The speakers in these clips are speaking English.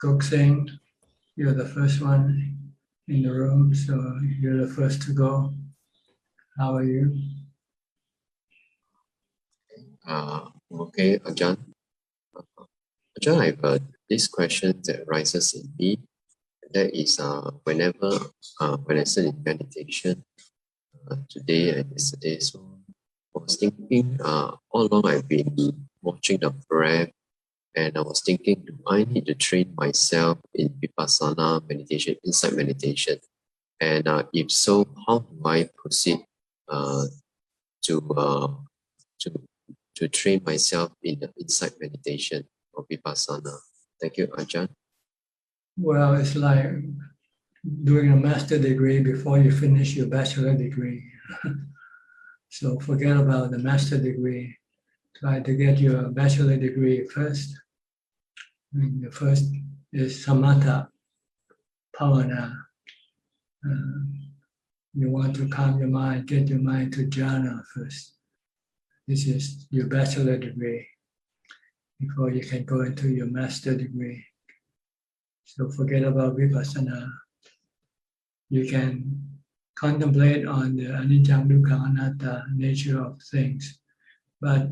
Gokseng, you're the first one in the room, so you're the first to go. How are you? Okay, Ajahn. Ajahn, I have this question that rises in me. That is, whenever when I sit in meditation today and yesterday, so I was thinking, all along I've been watching the breath, and I was thinking, do I need to train myself in vipassana meditation, insight meditation? And if so, how do I proceed to train myself in the insight meditation or vipassana? Thank you, Ajahn. Well, it's like doing a master degree before you finish your bachelor degree. So forget about the master degree. Try to get your bachelor degree first. The first is samatha, bhavana. You want to calm your mind, get your mind to jhana first. This is your bachelor degree before you can go into your master degree. So forget about vipassana. You can contemplate on the anicca, dukkha, anatta nature of things, but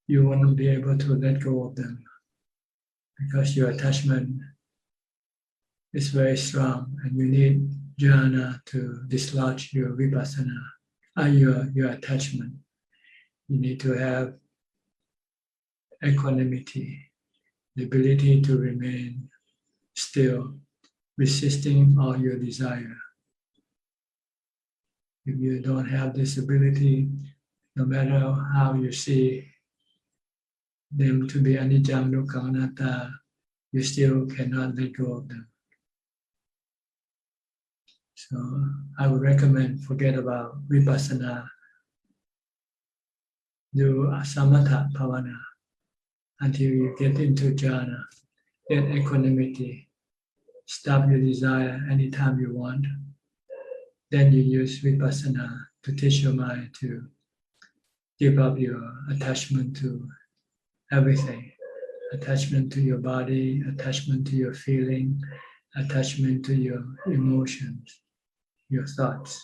you won't be able to let go of them because your attachment is very strong, and you need jhana to dislodge your vipassana, your attachment. You need to have equanimity, the ability to remain still, resisting all your desire. If you don't have this ability, no matter how you see them to be anicca, dukkha, anatta, you still cannot let go of them. So I would recommend forget about vipassana, do samatha bhavana until you get into jhana, get equanimity, stop your desire anytime you want. Then you use vipassana to teach your mind to give up your attachment to everything. Attachment to your body, attachment to your feeling, attachment to your emotions, your thoughts.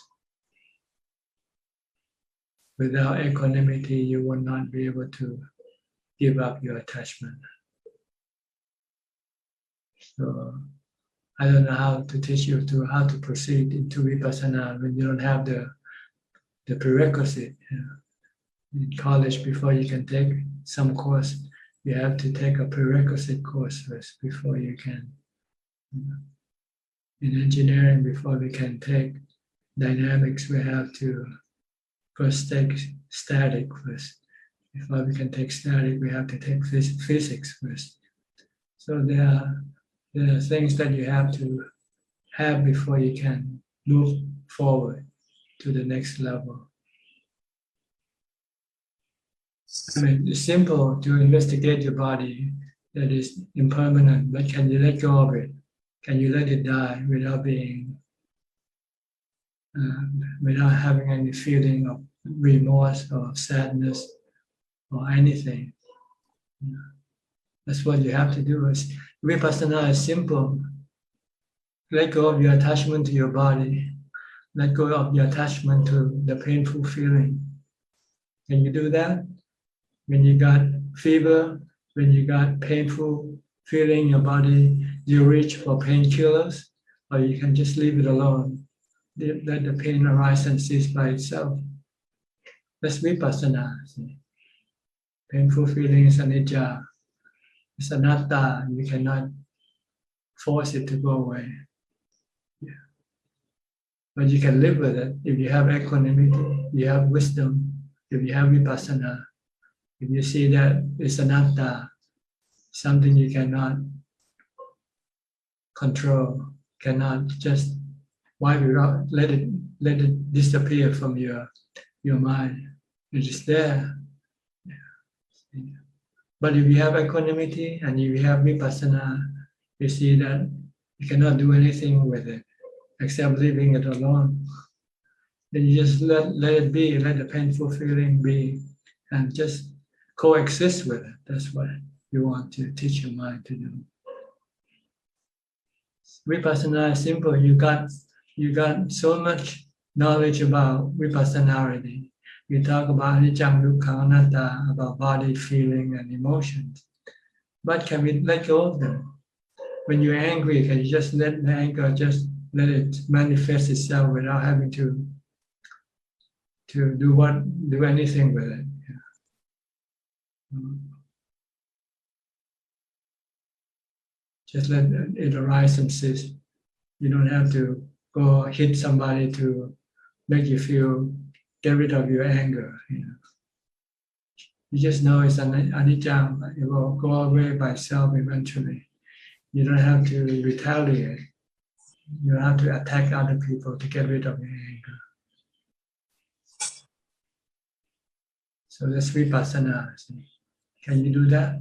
Without equanimity, you will not be able to give up your attachment. So I don't know how to teach you how to proceed into vipassana when you don't have the prerequisite. In college, before you can take some course, you have to take a prerequisite course first before you can. In engineering, before we can take dynamics, we have to first take static first. Before we can take static, we have to take physics first. So there are things that you have to have before you can move forward to the next level. I mean, it's simple to investigate your body that is impermanent, but can you let go of it? Can you let it die without having any feeling of remorse or sadness or anything? That's what you have to do. Vipassana is simple. Let go of your attachment to your body. Let go of your attachment to the painful feeling. Can you do that? When you got fever, when you got painful feeling in your body, you reach for painkillers, or you can just leave it alone. Let the pain arise and cease by itself. That's vipassana. Painful feeling is anicca. It's anatta. You cannot force it to go away. Yeah. But you can live with it if you have equanimity, you have wisdom, if you have vipassana. If you see that it's anatta, something you cannot control, cannot just wipe it out, let it disappear from your mind. It is there. But if you have equanimity and if you have vipassana, you see that you cannot do anything with it except leaving it alone. Then you just let it be, let the painful feeling be, and just coexist with it. That's what you want to teach your mind to do. Vipassana is simple. You got so much knowledge about vipassana already. We talk about anicca, dukkha, anatta, about body, feeling, and emotions. But can we let go of them? When you're angry, can you just let the anger, just let it manifest itself without having to do anything with it? Just let it arise and cease. You don't have to go hit somebody to make you feel, get rid of your anger. You just know it's anicca. It will go away by itself eventually. You don't have to retaliate. You don't have to attack other people to get rid of your anger. So that's vipassana. Can you do that?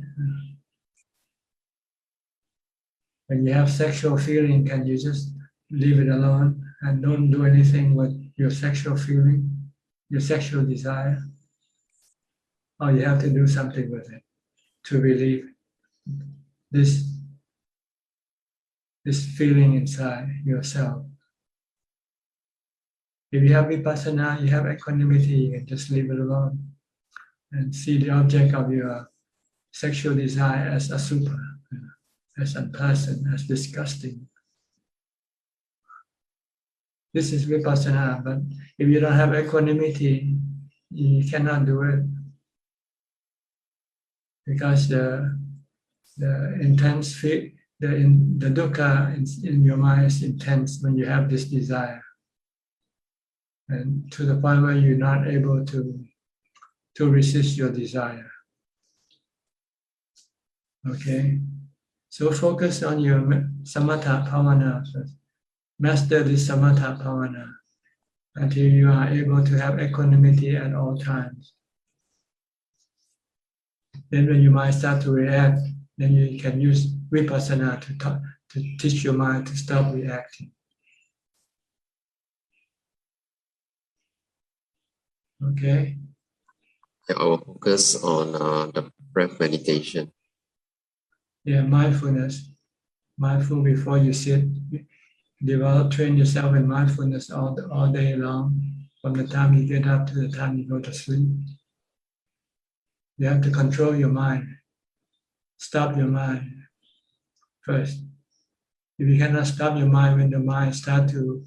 When you have sexual feeling, can you just leave it alone and don't do anything with your sexual feeling, your sexual desire? Or you have to do something with it to relieve this feeling inside yourself. If you have vipassana, you have equanimity, you can just leave it alone and see the object of your sexual desire as asubha, as unpleasant, as disgusting. This is vipassana, but if you don't have equanimity, you cannot do it because the intense the dukkha in your mind is intense when you have this desire, and to the point where you're not able to resist your desire. Okay, so focus on your samatha bhavana first. Master this samatha bhavana until you are able to have equanimity at all times. Then when your mind starts to react, then you can use vipassana to teach your mind to stop reacting. Okay? I will focus on the breath meditation. Yeah, mindfulness. Mindful before you sit. Train yourself in mindfulness all day long, from the time you get up to the time you go to sleep. You have to control your mind. Stop your mind first. If you cannot stop your mind when the mind starts to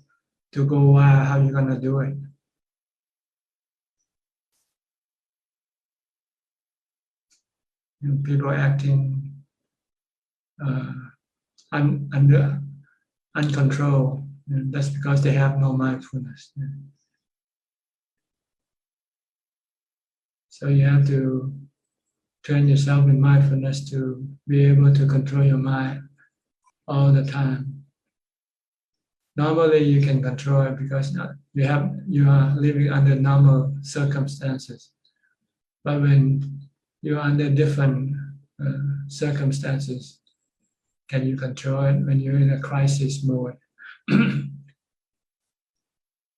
go wild, how are you going to do it? People acting under uncontrolled. That's because they have no mindfulness. So you have to train yourself in mindfulness to be able to control your mind all the time. Normally you can control it because you are living under normal circumstances. But when you are under different circumstances, can you control it when you're in a crisis mode?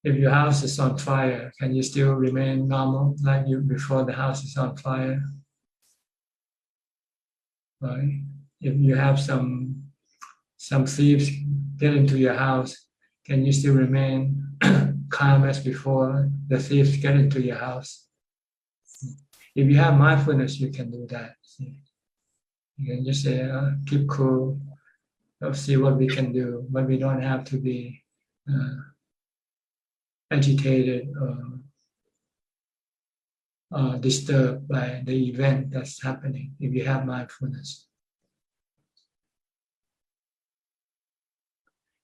If your house is on fire, can you still remain normal like you before the house is on fire? Right? If you have some thieves get into your house, can you still remain calm as before the thieves get into your house? If you have mindfulness, you can do that. You can just say, keep cool, see what we can do, but we don't have to be agitated or disturbed by the event that's happening if you have mindfulness.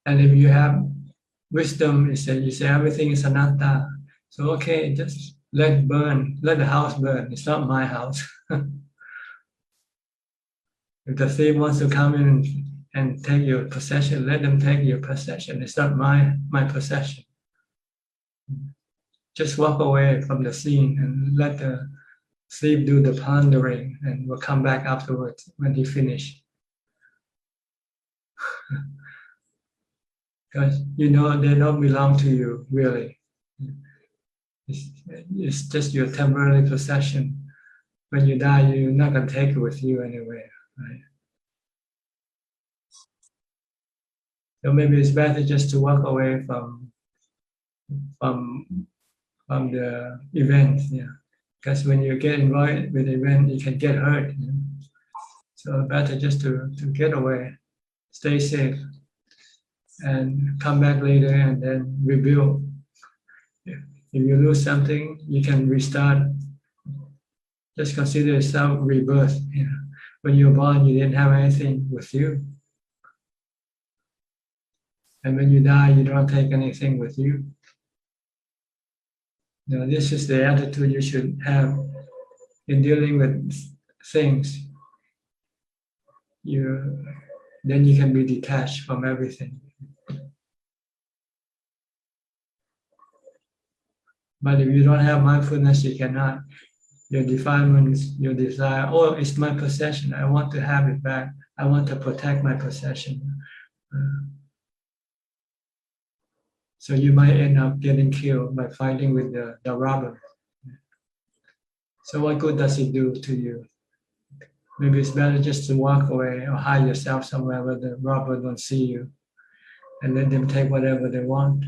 And if you have wisdom, you say everything is anatta. So okay, just let the house burn. It's not my house. If the thief wants to come in and take your possession, let them take your possession. It's not my possession. Just walk away from the scene and let the thief do the plundering, and we'll come back afterwards when he finished. Because they don't belong to you, really. It's just your temporary possession. When you die, you're not going to take it with you anywhere, right? So maybe it's better just to walk away from the event. Yeah, because when you get involved with the event, you can get hurt. You know? So better just to get away, stay safe, and come back later and then rebuild. If you lose something, you can restart. Just consider yourself rebirth. You know? When you were born, you didn't have anything with you. And when you die, you don't take anything with you. Now, this is the attitude you should have in dealing with things. Then you can be detached from everything. But if you don't have mindfulness, you cannot. Your defilements, your desire, oh, it's my possession. I want to have it back. I want to protect my possession. So you might end up getting killed by fighting with the robber. So what good does it do to you? Maybe it's better just to walk away or hide yourself somewhere where the robber don't see you and let them take whatever they want.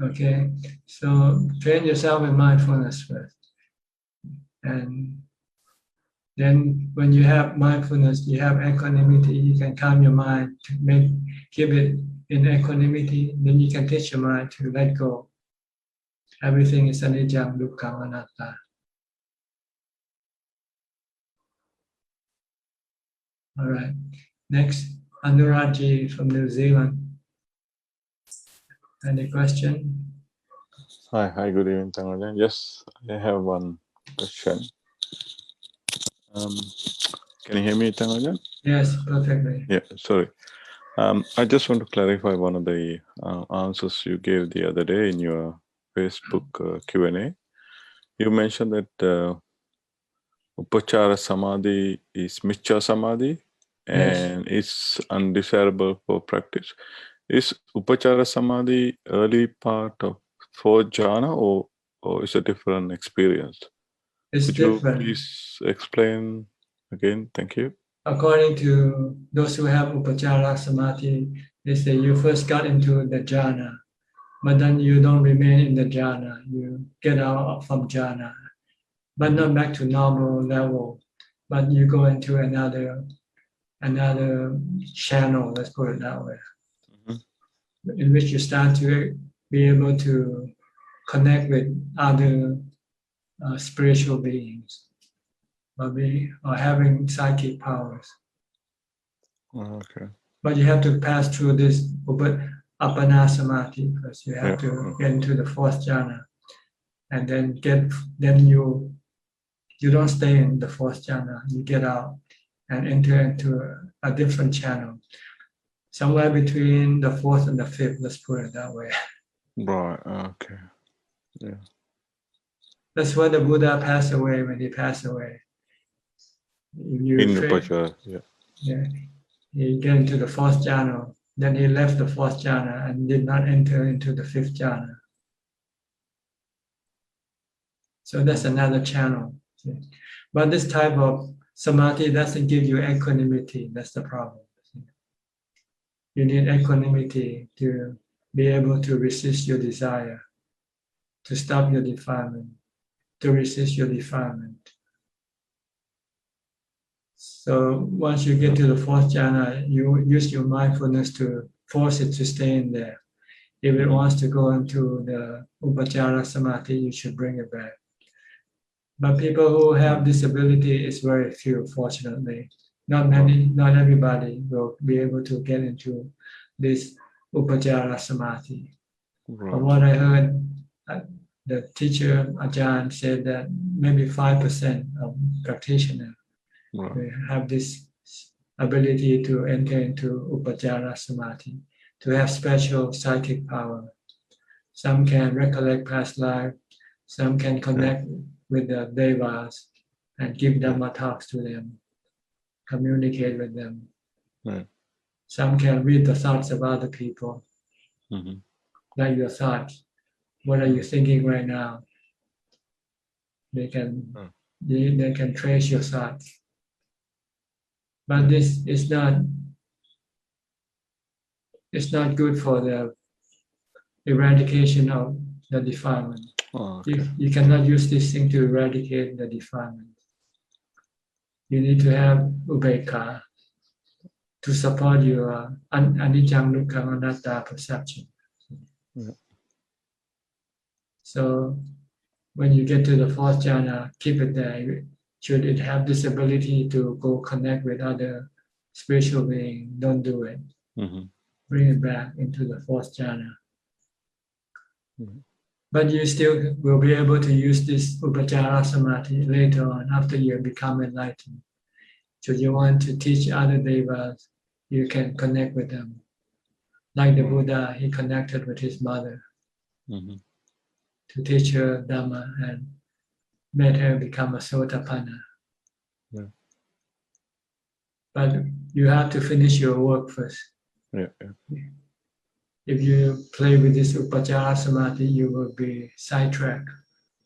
Okay, so train yourself in mindfulness first. And then when you have mindfulness, you have equanimity, you can calm your mind to keep it in equanimity, then you can teach your mind to let go. Everything is anicca, dukkha, anatta. All right. Next, Anuraji from New Zealand. Any question? Hi, good evening, Tangajan. Yes, I have one question. Can you hear me, Tangajan? Yes, perfectly. Yeah, sorry. I just want to clarify one of the answers you gave the other day in your Facebook Q&A. You mentioned that Upachara Samadhi is Miccha Samadhi and it's undesirable for practice. Is Upachara Samadhi early part of fourth jhana or is a different experience? It's Could different. you please explain again? Thank you. According to those who have Upachara Samadhi, they say you first got into the jhana, but then you don't remain in the jhana. You get out from jhana, but not back to normal level, but you go into another channel, let's put it that way, in which you start to be able to connect with other spiritual beings or having psychic powers. Okay. But you have to pass through this Appana Samadhi first. You have to get into the fourth jhana, and then you don't stay in the fourth jhana. You get out and enter into a different channel, somewhere between the fourth and the fifth. Let's put it that way. Right. Okay. Yeah. That's why the Buddha passed away. When he passed away, In Upachara, yeah, he get into the fourth jhana. Then he left the fourth jhana and did not enter into the fifth jhana. So that's another channel. But this type of samadhi doesn't give you equanimity. That's the problem. You need equanimity to be able to resist your desire, to stop your defilement, to resist your defilement. So once you get to the fourth jhana, you use your mindfulness to force it to stay in there. If it wants to go into the upachara samadhi, you should bring it back. But people who have disability is very few, fortunately. Not many, not everybody will be able to get into this upachara samadhi. Right. From what I heard, the teacher Ajahn said that maybe 5% of practitioners will have this ability to enter into upachara samadhi, to have special psychic power. Some can recollect past life, some can connect with the devas and give Dhamma talks to them, communicate with them. Some can read the thoughts of other people, like your thoughts. What are you thinking right now? They can they can trace your thoughts. But this is not, it's not good for the eradication of the defilement. Oh, okay. You cannot use this thing to eradicate the defilement. You need to have upekkha to support your anicca, dukkha, anatta perception. Yeah. So when you get to the fourth jhana, keep it there. Should it have this ability to go connect with other spiritual beings, don't do it. Mm-hmm. Bring it back into the fourth jhana. Mm-hmm. But you still will be able to use this upajjhara samadhi later on after you become enlightened. So you want to teach other devas, you can connect with them. Like the Buddha, he connected with his mother Mm-hmm. to teach her Dhamma and made her become a Sotapanna. Yeah. But you have to finish your work first. Yeah. If you play with this upajjhara samadhi, you will be sidetracked.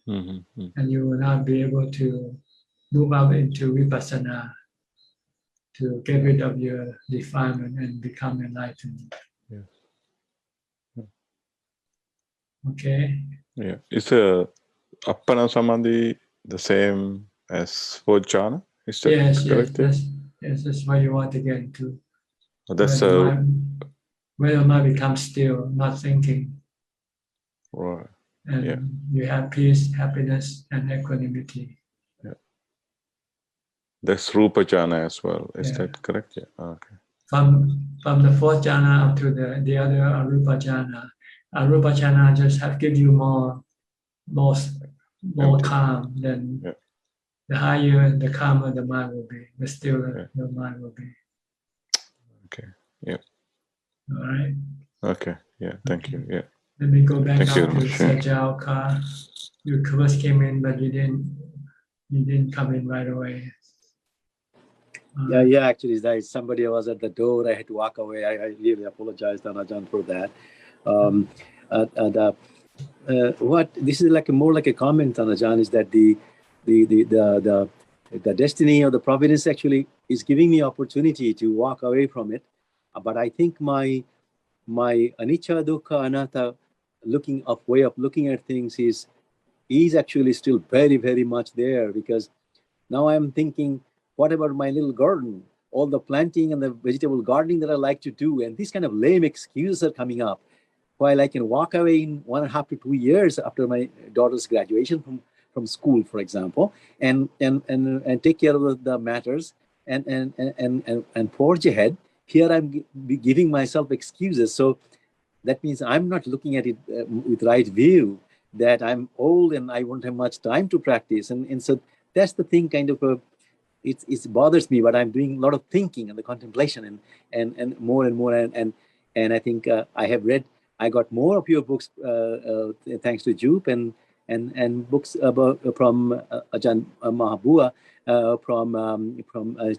Mm-hmm. And you will not be able to move up into vipassana to get rid of your defilement and become enlightened. Yes. Yeah. Okay? Yeah. Is Appana Samadhi the same as fourth jhana? Is that Yes, correct? that's what you want to get into. That's where the mind becomes still, not thinking. right. And Yeah. you have peace, happiness, and equanimity. Yeah. That's Rupa jhana as well. Is Yeah. that correct? Yeah. Okay. From the fourth jhana up to the other arupa jhana just give you more Empty. calm. Then Yeah. the higher, the calmer the mind will be, the stiller the mind will be. Okay. Yeah. All right. Okay. Yeah. Thank you. Yeah. Let me go back Thank you up to very much. Sajauka. You first came in, but you didn't come in right away. Yeah. Actually, somebody was at the door. I had to walk away. I really apologize, Ajahn, for that. What this is more like a comment, Ajahn, is that the destiny or the providence actually is giving me opportunity to walk away from it. But I think my anicca, dukkha, anatta way of looking at things is actually still very, very much there, because now I'm thinking, what about my little garden? All the planting and the vegetable gardening that I like to do, and these kind of lame excuses are coming up. While I can walk away in 1.5 to 2 years after my daughter's graduation from school, for example, and take care of the matters and forge ahead. Here I'm giving myself excuses. So that means I'm not looking at it with right view, that I'm old and I won't have much time to practice. And so that's the thing, kind of it bothers me, but I'm doing a lot of thinking and the contemplation and more and more. And I think I got more of your books thanks to Jupe and books from Ajahn Mahabua from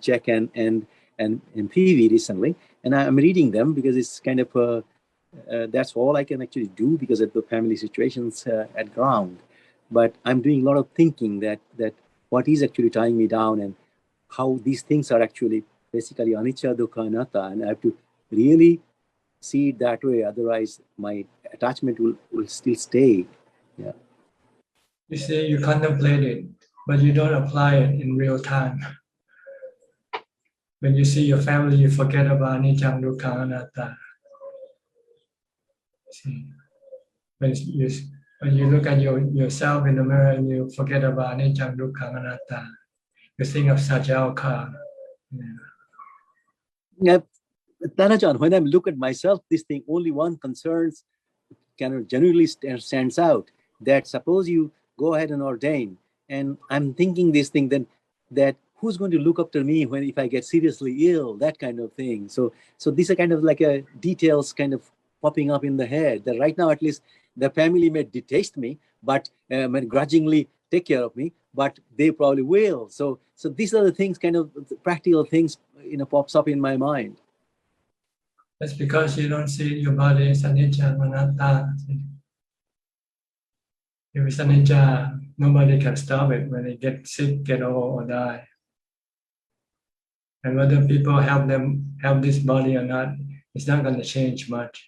Czech and PV recently, and I'm reading them because it's kind of that's all I can actually do because of the family situations at ground. But I'm doing a lot of thinking that what is actually tying me down and how these things are actually basically anicca, dukkha, anatta, and I have to really see it that way. Otherwise, my attachment will still stay. Yeah. You say you contemplate it, but you don't apply it in real time. When you see your family, you forget about anicca, dukkha, anatta. See, when you look at yourself in the mirror and you forget about anicca, dukkha, anatta, you think of Sajauka. Yeah, Tanajan, when I look at myself, this thing, only one concerns kind of generally stands out. That suppose you go ahead and ordain, and I'm thinking this thing, then that who's going to look after me if I get seriously ill, that kind of thing. So these are kind of like a details kind of popping up in the head. That right now, at least, the family may detest me, but may grudgingly take care of me, but they probably will. So these are the things, kind of practical things, pops up in my mind. That's because you don't see your body as anicca, anatta. If it's anicca, nobody can stop it when they get sick, get old, or die. And whether people help this body or not, it's not going to change much.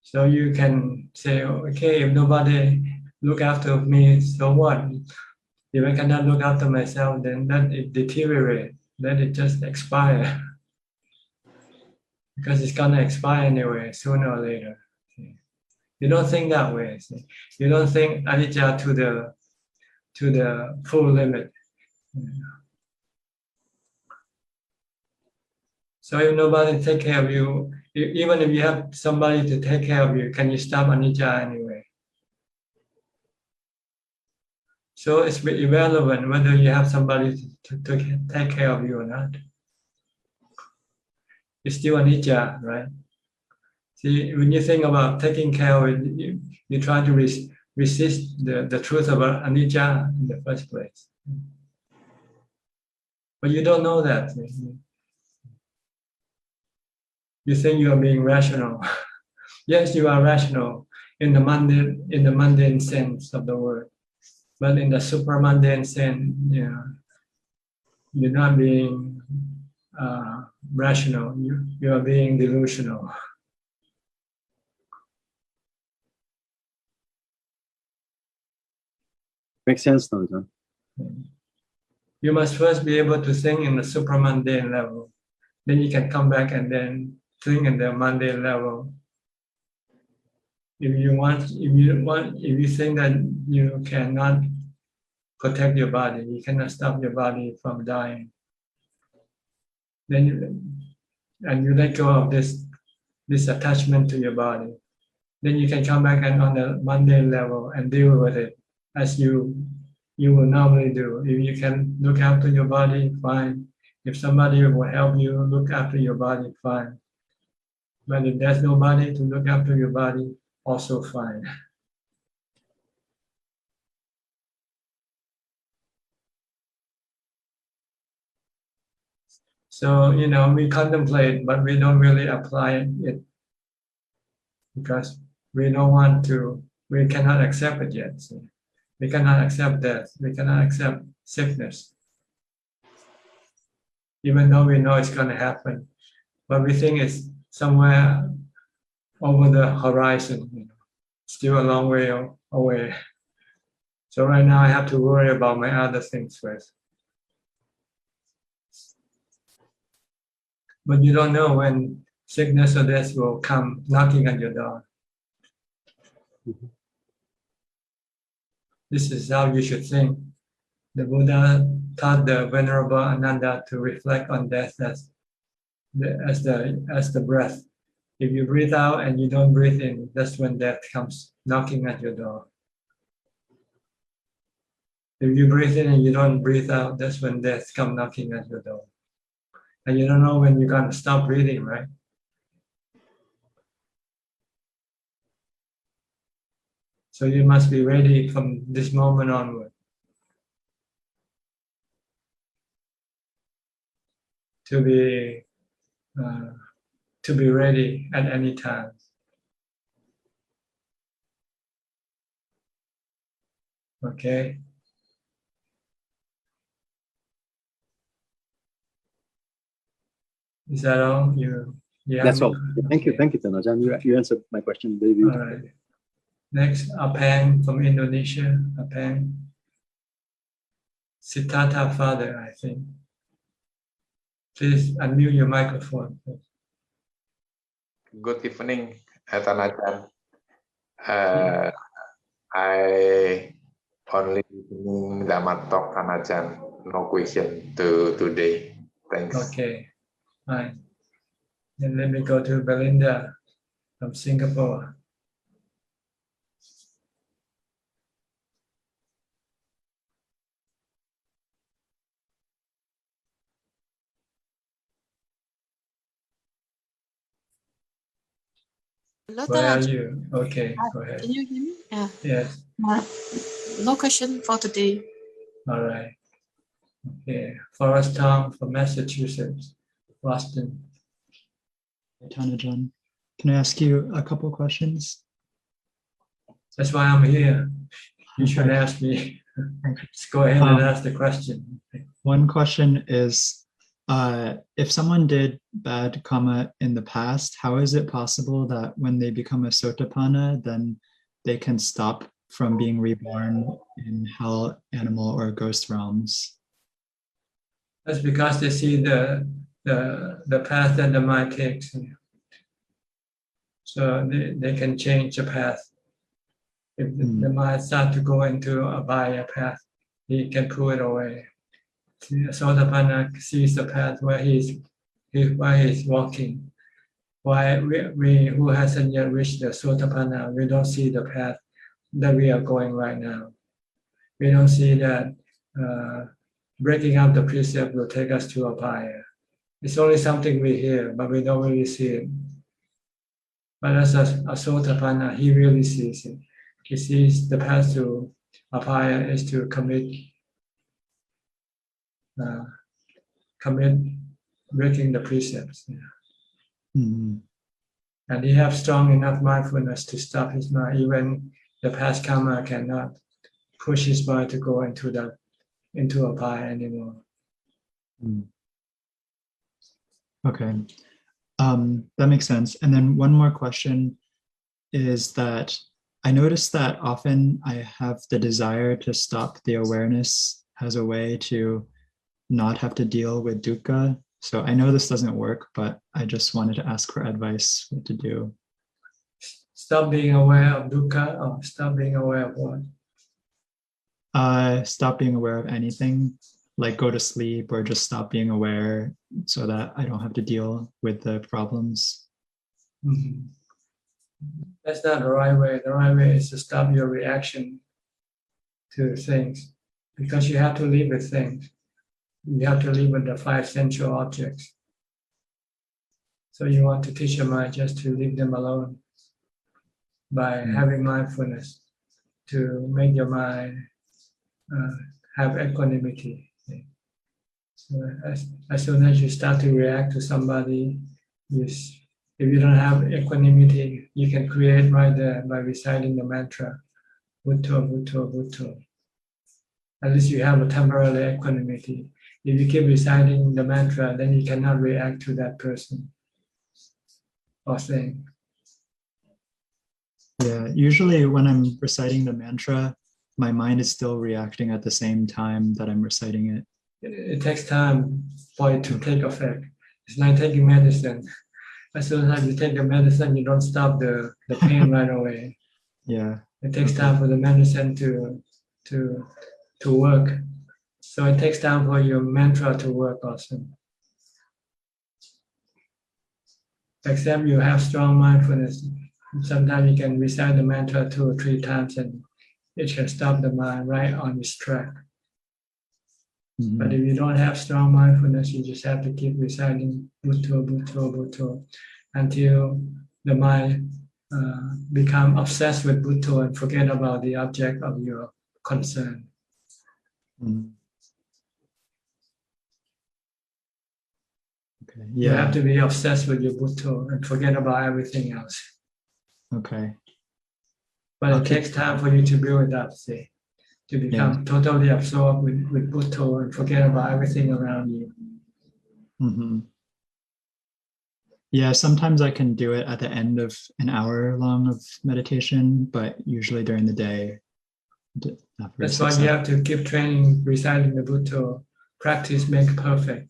So you can say, okay, if nobody look after me, so what? If I cannot look after myself, then let it deteriorate, let it just expire. Because it's going to expire anyway, sooner or later. You don't think that way. You don't think anicca to the full limit. So if nobody take care of you, even if you have somebody to take care of you, can you stop anicca anyway? So it's irrelevant whether you have somebody to take care of you or not. It's still anicca, right? See, when you think about taking care of it, you try to resist the truth about anicca in the first place. But you don't know that. You think you are being rational. Yes, you are rational in the mundane sense of the word. But in the supramundane sense, you're not being rational. You are being delusional. Makes sense now, Ajahn. You must first be able to think in the supramundane level. Then you can come back and then think in the mundane level. If you think that you cannot protect your body, you cannot stop your body from dying, then you let go of this attachment to your body, then you can come back and on the mundane level and deal with it as you will normally do. If you can look after your body, fine. If somebody will help you look after your body, fine. But if there's nobody to look after your body, also fine. So, we contemplate, but we don't really apply it because we don't want to, we cannot accept it yet. So we cannot accept death. We cannot accept sickness. Even though we know it's going to happen, but we think it's somewhere over the horizon, still a long way away. So right now I have to worry about my other things first. But you don't know when sickness or death will come knocking at your door. This is how you should think. The Buddha taught the Venerable Ananda to reflect on death as the breath. If you breathe out and you don't breathe in, that's when death comes knocking at your door. If you breathe in and you don't breathe out, that's when death comes knocking at your door. And you don't know when you're going to stop breathing, right? So you must be ready from this moment onward to be ready at any time. Okay. Is that all? That's all. Thank you, Ajahn. You answered my question very beautifully. All right. Next, Apang from Indonesia. Apang. Siddhartha father, I think. Please unmute your microphone. Good evening, Ajahn. I only listening Dhamma talk, Ajahn. No question today. Thanks. Okay, fine. Then let me go to Belinda from Singapore. Where are you? Okay, go ahead. Can you hear me? Yeah. Yes. No question for today. All right. Okay. Forrest Tom from Massachusetts, Boston. Ajahn, can I ask you a couple of questions? That's why I'm here. You should ask me. Let's go ahead and ask the question. One question is, if someone did bad karma in the past, how is it possible that when they become a sotapanna, then they can stop from being reborn in hell, animal, or ghost realms? That's because they see the path that the mind takes. So they can change the path. If the mind starts to go into a Abhaya path, he can pull it away. Sotapanna sees the path where he's walking. Why we who hasn't yet reached the Sotapanna, we don't see the path that we are going right now. We don't see that breaking up the precept will take us to Abhaya. It's only something we hear, but we don't really see it. But as a Sotapanna, he really sees it. He sees the path to Abhaya is to commit breaking the precepts. And he has strong enough mindfulness to stop his mind. Even the past karma cannot push his mind to go into Abhaya anymore. Okay, that makes sense. And then one more question is that I noticed that often I have the desire to stop the awareness as a way to not have to deal with dukkha. So I know this doesn't work, but I just wanted to ask for advice what to do. Stop being aware of dukkha, or stop being aware of what? Stop being aware of anything, like go to sleep or just stop being aware so that I don't have to deal with the problems. That's not the right way. The right way is to stop your reaction to things, because you have to live with things. You have to live with the 5 sensual objects. So you want to teach your mind just to leave them alone by having mindfulness, to make your mind have equanimity. So as soon as you start to react to somebody, if you don't have equanimity, you can create right there by reciting the mantra, Bhutto, Bhutto, Bhutto. At least you have a temporary equanimity. If you keep reciting the mantra, then you cannot react to that person or thing. Yeah, usually when I'm reciting the mantra, my mind is still reacting at the same time that I'm reciting it. It takes time for it to take effect. It's like taking medicine. As soon as you take the medicine, you don't stop the pain right away. Yeah. It takes time for the medicine to work. So it takes time for your mantra to work also. Except you have strong mindfulness. Sometimes you can recite the mantra 2 or 3 times and it can stop the mind right on its track. But if you don't have strong mindfulness, you just have to keep reciting Bhutto, Bhutto, Bhutto until the mind become obsessed with Bhutto and forget about the object of your concern. Okay. You have to be obsessed with your Bhutto and forget about everything else. Okay. But it takes time for you to build it up, see, to become totally absorbed with Bhutto and forget about everything around you. Yeah, sometimes I can do it at the end of an hour long of meditation, but usually during the day. That's why you have to keep training, reciting the Bhutto. Practice makes perfect.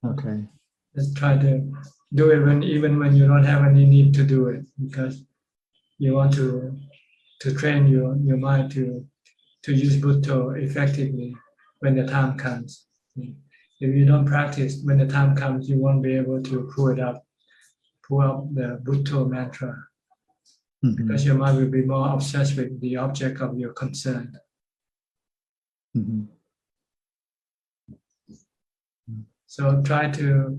Okay. Just try to do it even when you don't have any need to do it, because you want to train your mind to use Bhutto effectively when the time comes. If you don't practice, when the time comes, you won't be able to pull up the Bhutto mantra, because your mind will be more obsessed with the object of your concern. So try to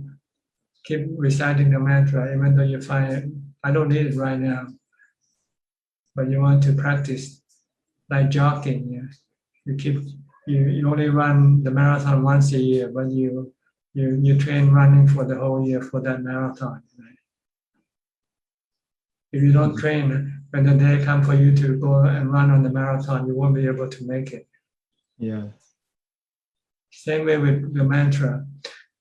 keep reciting the mantra, even though you find I don't need it right now. But you want to practice like jogging. You only run the marathon once a year, but you train running for the whole year for that marathon. Right? If you don't train when the day comes for you to go and run on the marathon, you won't be able to make it. Yeah. Same way with the mantra.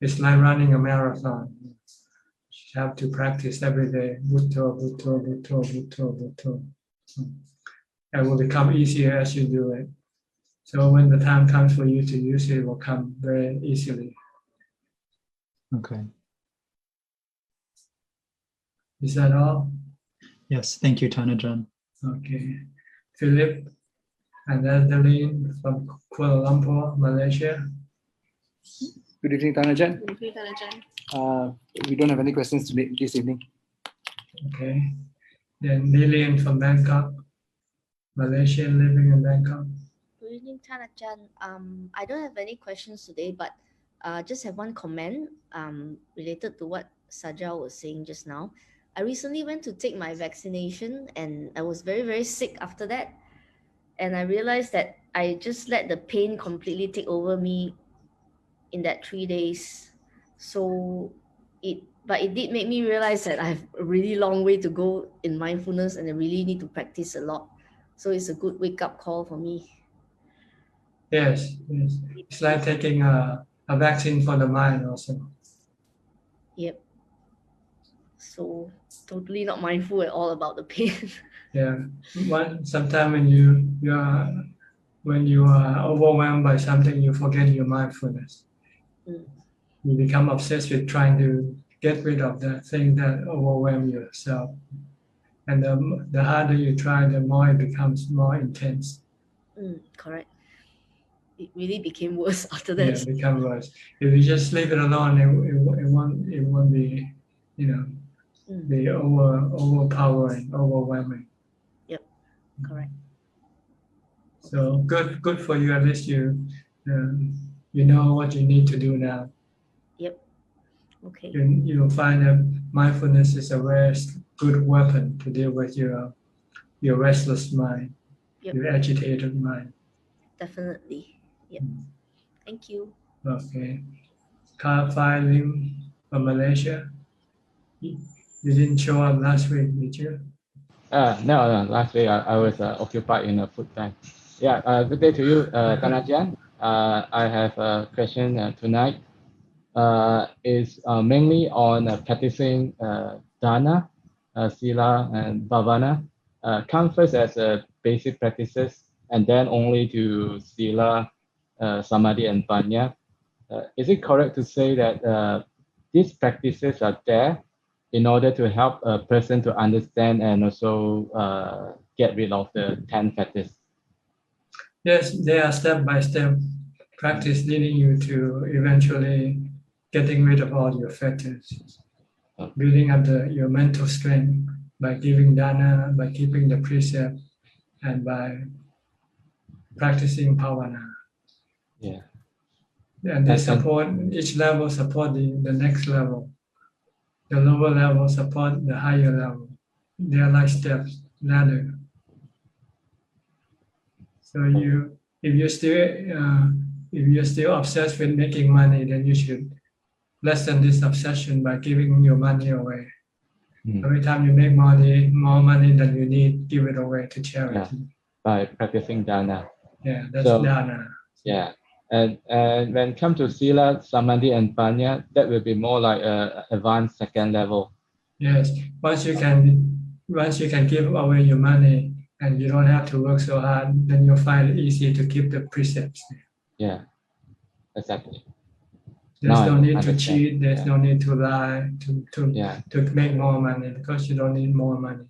It's like running a marathon. You have to practice every day. Bhutto, bhutto, bhutto, bhutto, bhutto. It will become easier as you do it. So when the time comes for you to use it, it will come very easily. Okay. Is that all? Yes. Thank you, Tanajan. Okay. Philip and Adeline from Kuala Lumpur, Malaysia. Good evening, Tanajan. Good evening, Ajahn. We don't have any questions today, this evening. Okay. Then Lillian from Bangkok, Malaysian living in Bangkok. Good evening, Tanajan. I don't have any questions today, but just have one comment related to what Sajal was saying just now. I recently went to take my vaccination and I was very, very sick after that. And I realized that I just let the pain completely take over me in that 3 days. So it did make me realize that I have a really long way to go in mindfulness and I really need to practice a lot. So it's a good wake-up call for me. Yes, yes. It's like taking a vaccine for the mind also. Yep. So totally not mindful at all about the pain. Yeah. Sometimes when you are overwhelmed by something, you forget your mindfulness. Mm. You become obsessed with trying to get rid of the thing that overwhelms yourself. And the harder you try, the more it becomes more intense. Correct. It really became worse after Yeah, that. it becomes worse. If you just leave it alone, it won't be, be overpowering, overwhelming. Yep, correct. So good for you. At least you know what you need to do now. Yep. Okay. You'll find that mindfulness is a very good weapon to deal with your restless mind, Yep. your agitated mind. Definitely. Yep. Thank you. Okay. Fai Lim from Malaysia. You didn't show up last week, did you? No. Last week I was occupied in a food time. Yeah. Good day to you, Tanajan. I have a question tonight. Is mainly on practicing dana, sila, and bhavana. Come first as basic practices, and then only to sila, samadhi, and panya. Is it correct to say that these practices are there in order to help a person to understand and also get rid of the 10 fetters? Yes, they are step-by-step practice leading you to eventually getting rid of all your fetters, building up your mental strength by giving dana, by keeping the precept, and by practicing bhavana. Yeah. And they support, each level support the next level. The lower level support the higher level. They are like steps, ladder. So if you're still obsessed with making money, then you should lessen this obsession by giving your money away. Every time you make more money than you need, give it away to charity. Yeah. By practicing dana. Yeah, that's dana. Yeah. And when it comes to sila, samadhi, and panya, that will be more like advanced second level. Yes, once you can give away your money and you don't have to work so hard, then you'll find it easy to keep the precepts. Yeah, exactly. There's no need to cheat. There's no need to lie to make more money because you don't need more money.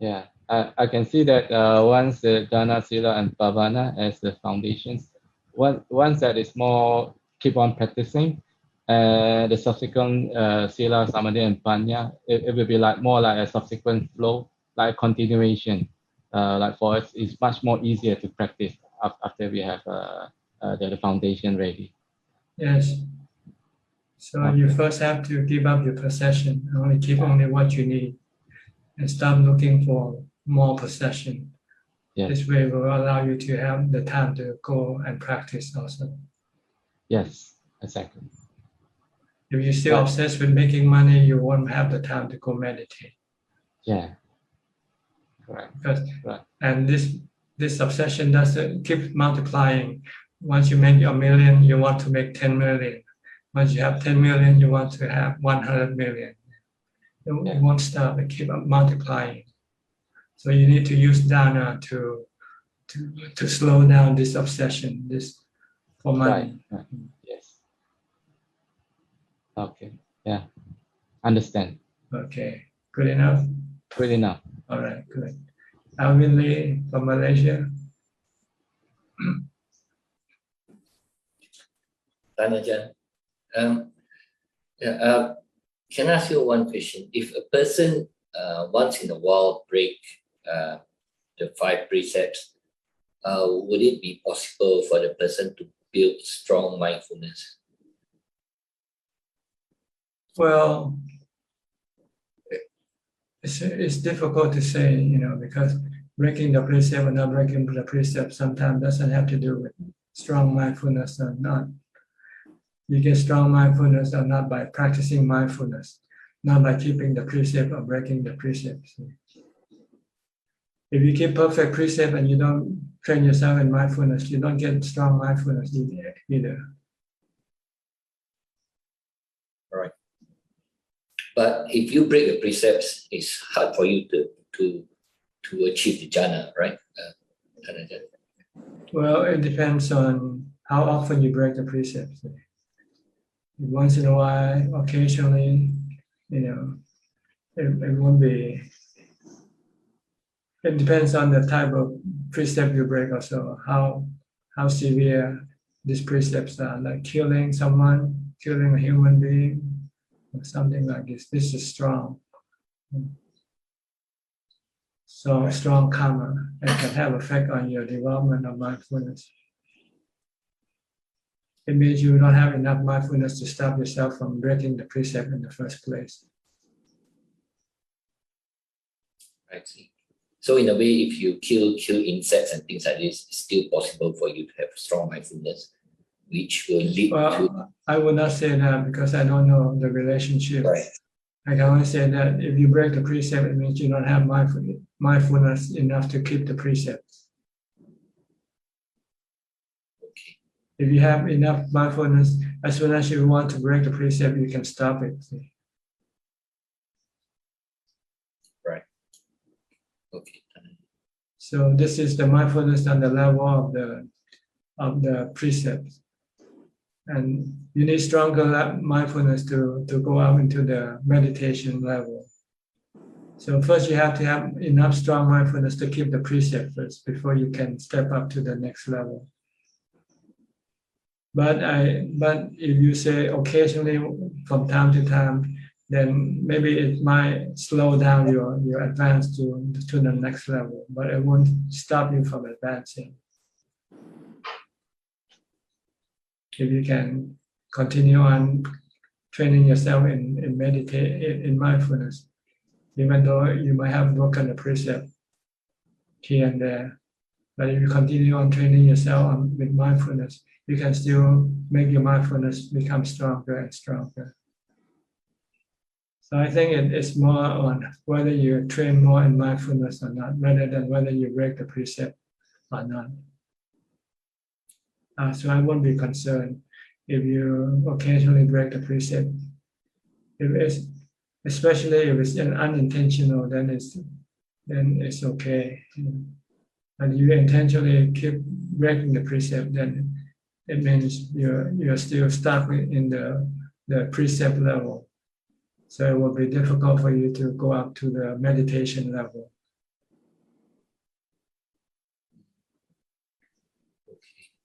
Yeah, I can see that once the dana, sila, and bhavana as the foundations, once that is more keep on practicing, the subsequent sila, samadhi, and panya, it will be more like a subsequent flow, like continuation. Like for us, it's much more easier to practice after we have the foundation ready. Yes. So you first have to give up your possession. Keep only what you need, and stop looking for more possession. Yes. This way will allow you to have the time to go and practice also. Yes, exactly. If you're still obsessed with making money, you won't have the time to go meditate. Yeah. Correct. Because, right. and this obsession doesn't keep multiplying. Once you make a million, you want to make 10 million. Once you have 10 million, you want to have 100 million. It won't stop, it keep multiplying. So you need to use dana to slow down this obsession, this for money. Right. Yes. Okay. Yeah. Understand. Okay. Good enough? Good enough. All right, good. Alvin Lee from Malaysia. Ajahn. Can I ask you one question? If a person once in a while break the 5 precepts, would it be possible for the person to build strong mindfulness? Well, it's difficult to say, because breaking the precept or not breaking the precept sometimes doesn't have to do with strong mindfulness or not. You get strong mindfulness or not by practicing mindfulness, not by keeping the precept or breaking the precepts. If you keep perfect precept and you don't train yourself in mindfulness, you don't get strong mindfulness either. Right. But if you break the precepts, it's hard for you to achieve the jhana, right? Well, it depends on how often you break the precepts. Once in a while, occasionally, it won't be. It depends on the type of precept you break also, how severe these precepts are, like killing someone, killing a human being, or something like this. This is strong. So strong karma, and can have effect on your development of mindfulness. It means you don't have enough mindfulness to stop yourself from breaking the precept in the first place. I see. So in a way, if you kill insects and things like this, it's still possible for you to have strong mindfulness, which will lead to... I would not say that because I don't know the relationship. Right. I can only say that if you break the precept, it means you don't have mindfulness enough to keep the precepts. Okay. If you have enough mindfulness, as soon as you want to break the precept, you can stop it. Right. Okay. So this is the mindfulness on the level of the precepts. And you need stronger mindfulness to go up into the meditation level. So first you have to have enough strong mindfulness to keep the precept first before you can step up to the next level. But if you say occasionally from time to time, then maybe it might slow down your advance to the next level, but it won't stop you from advancing. If you can continue on training yourself in mindfulness, even though you might have broken the precept here and there, but if you continue on training yourself with mindfulness, you can still make your mindfulness become stronger and stronger. So I think it's more on whether you train more in mindfulness or not, rather than whether you break the precept or not. So I won't be concerned if you occasionally break the precept. Especially if it's unintentional, then it's okay. And you intentionally keep breaking the precept, then it means you're still stuck in the precept level. So it will be difficult for you to go up to the meditation level.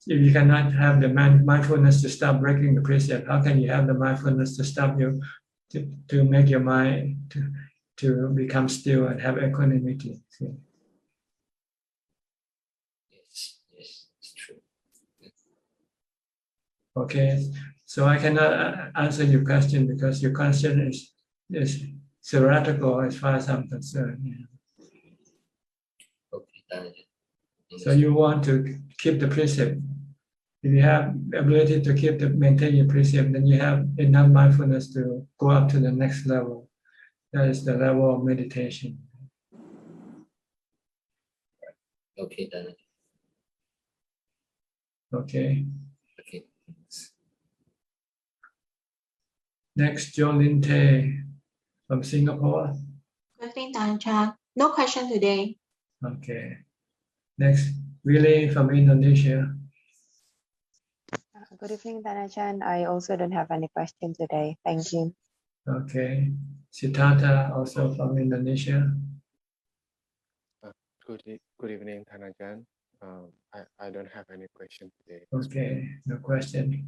If you cannot have the mindfulness to stop breaking the precept, how can you have the mindfulness to stop you to make your mind to become still and have equanimity? See? Yes, it's true. Okay, so I cannot answer your question because your question is theoretical as far as I'm concerned. Okay. So you want to keep the precept. If you have the ability to maintain your precept, then you have enough mindfulness to go up to the next level. That is the level of meditation. Okay, Tanajan. Okay. Okay. Next, Jolin Tay from Singapore. Good evening, Tanajan. No question today. Okay. Next, Willie from Indonesia. Good evening, Tanajan. I also don't have any question today. Thank you. Okay. Siddhartha, also from Indonesia. Good evening, Thanajan. I don't have any question today. Okay, no question.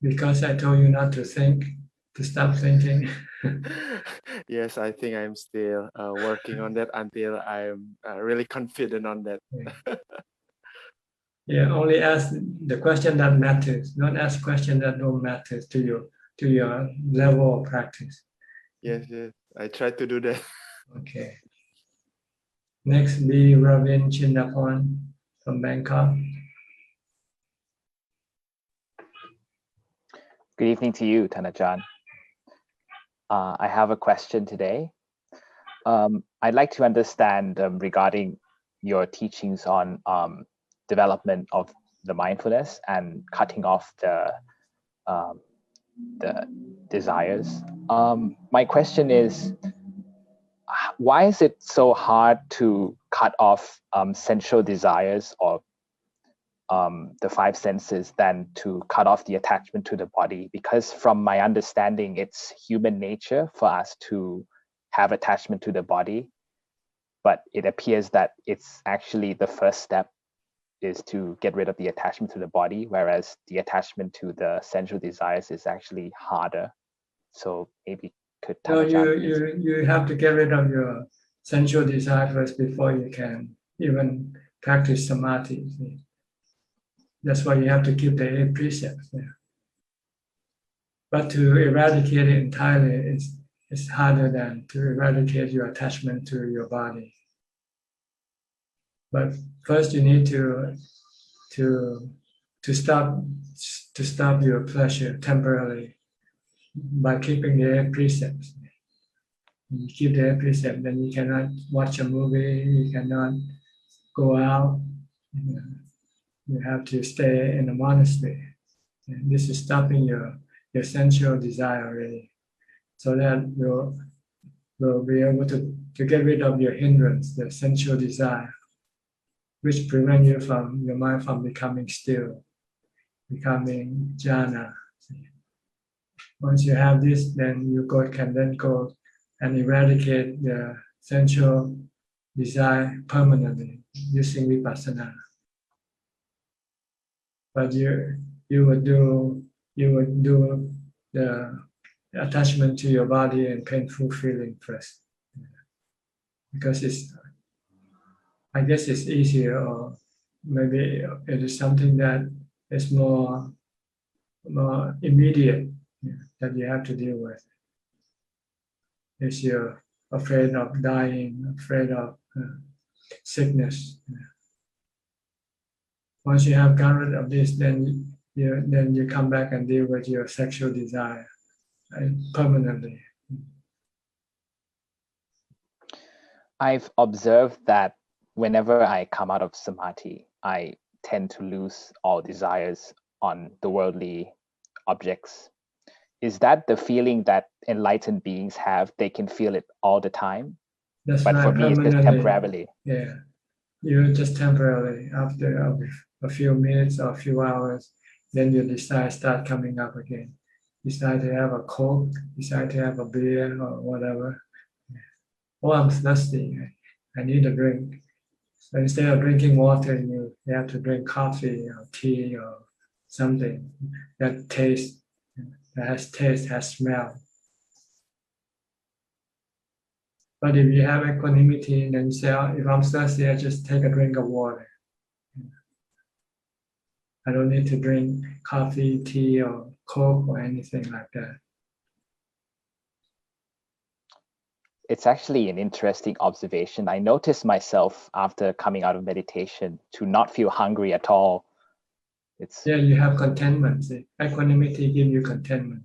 Because I told you not to think, to stop thinking. Yes, I think I'm still working on that until I'm really confident on that. Yeah, only ask the question that matters. Don't ask questions that don't matter to your level of practice. Yes, I try to do that. Okay. Next, be Ravin Chinnaporn from Bangkok. Good evening to you, Thanajan. I have a question today. I'd like to understand regarding your teachings on development of the mindfulness and cutting off the desires. My question is, why is it so hard to cut off sensual desires or the five senses than to cut off the attachment to the body? Because from my understanding, it's human nature for us to have attachment to the body, but it appears that it's actually the first step is to get rid of the attachment to the body, whereas the attachment to the sensual desires is actually harder. So maybe could you have to get rid of your sensual desire first before you can even practice samadhi. That's why you have to keep the 8 precepts. Yeah. But to eradicate it entirely is harder than to eradicate your attachment to your body. But first, you need to stop your pleasure temporarily by keeping the 8 precepts. You keep the 8 precepts, then you cannot watch a movie, you cannot go out. You have to stay in a monastery. And this is stopping your sensual desire really, so that you'll be able to get rid of your hindrance, the sensual desire, which prevent you from your mind from becoming still, becoming jhana. Once you have this, then you can then go and eradicate the sensual desire permanently using vipassana. But you would do the attachment to your body and painful feeling first, because I guess it's easier, or maybe it is something that is more immediate that you have to deal with. If you're afraid of dying, afraid of sickness. Once you have got rid of this, then you come back and deal with your sexual desire permanently. I've observed that whenever I come out of samadhi, I tend to lose all desires on the worldly objects. Is that the feeling that enlightened beings have? They can feel it all the time? That's but right, for me, it's just temporarily. Yeah, you just temporarily, after a few minutes or a few hours, then your desire start coming up again. Decide to have a Coke, decide to have a beer or whatever. Oh, I'm thirsty, I need a drink. So instead of drinking water, you have to drink coffee or tea or something that has taste, has smell. But if you have equanimity, then you say, oh, if I'm thirsty, I just take a drink of water. I don't need to drink coffee, tea, or Coke or anything like that. It's actually an interesting observation. I noticed myself after coming out of meditation to not feel hungry at all. Yeah, you have contentment. See? Equanimity gives you contentment.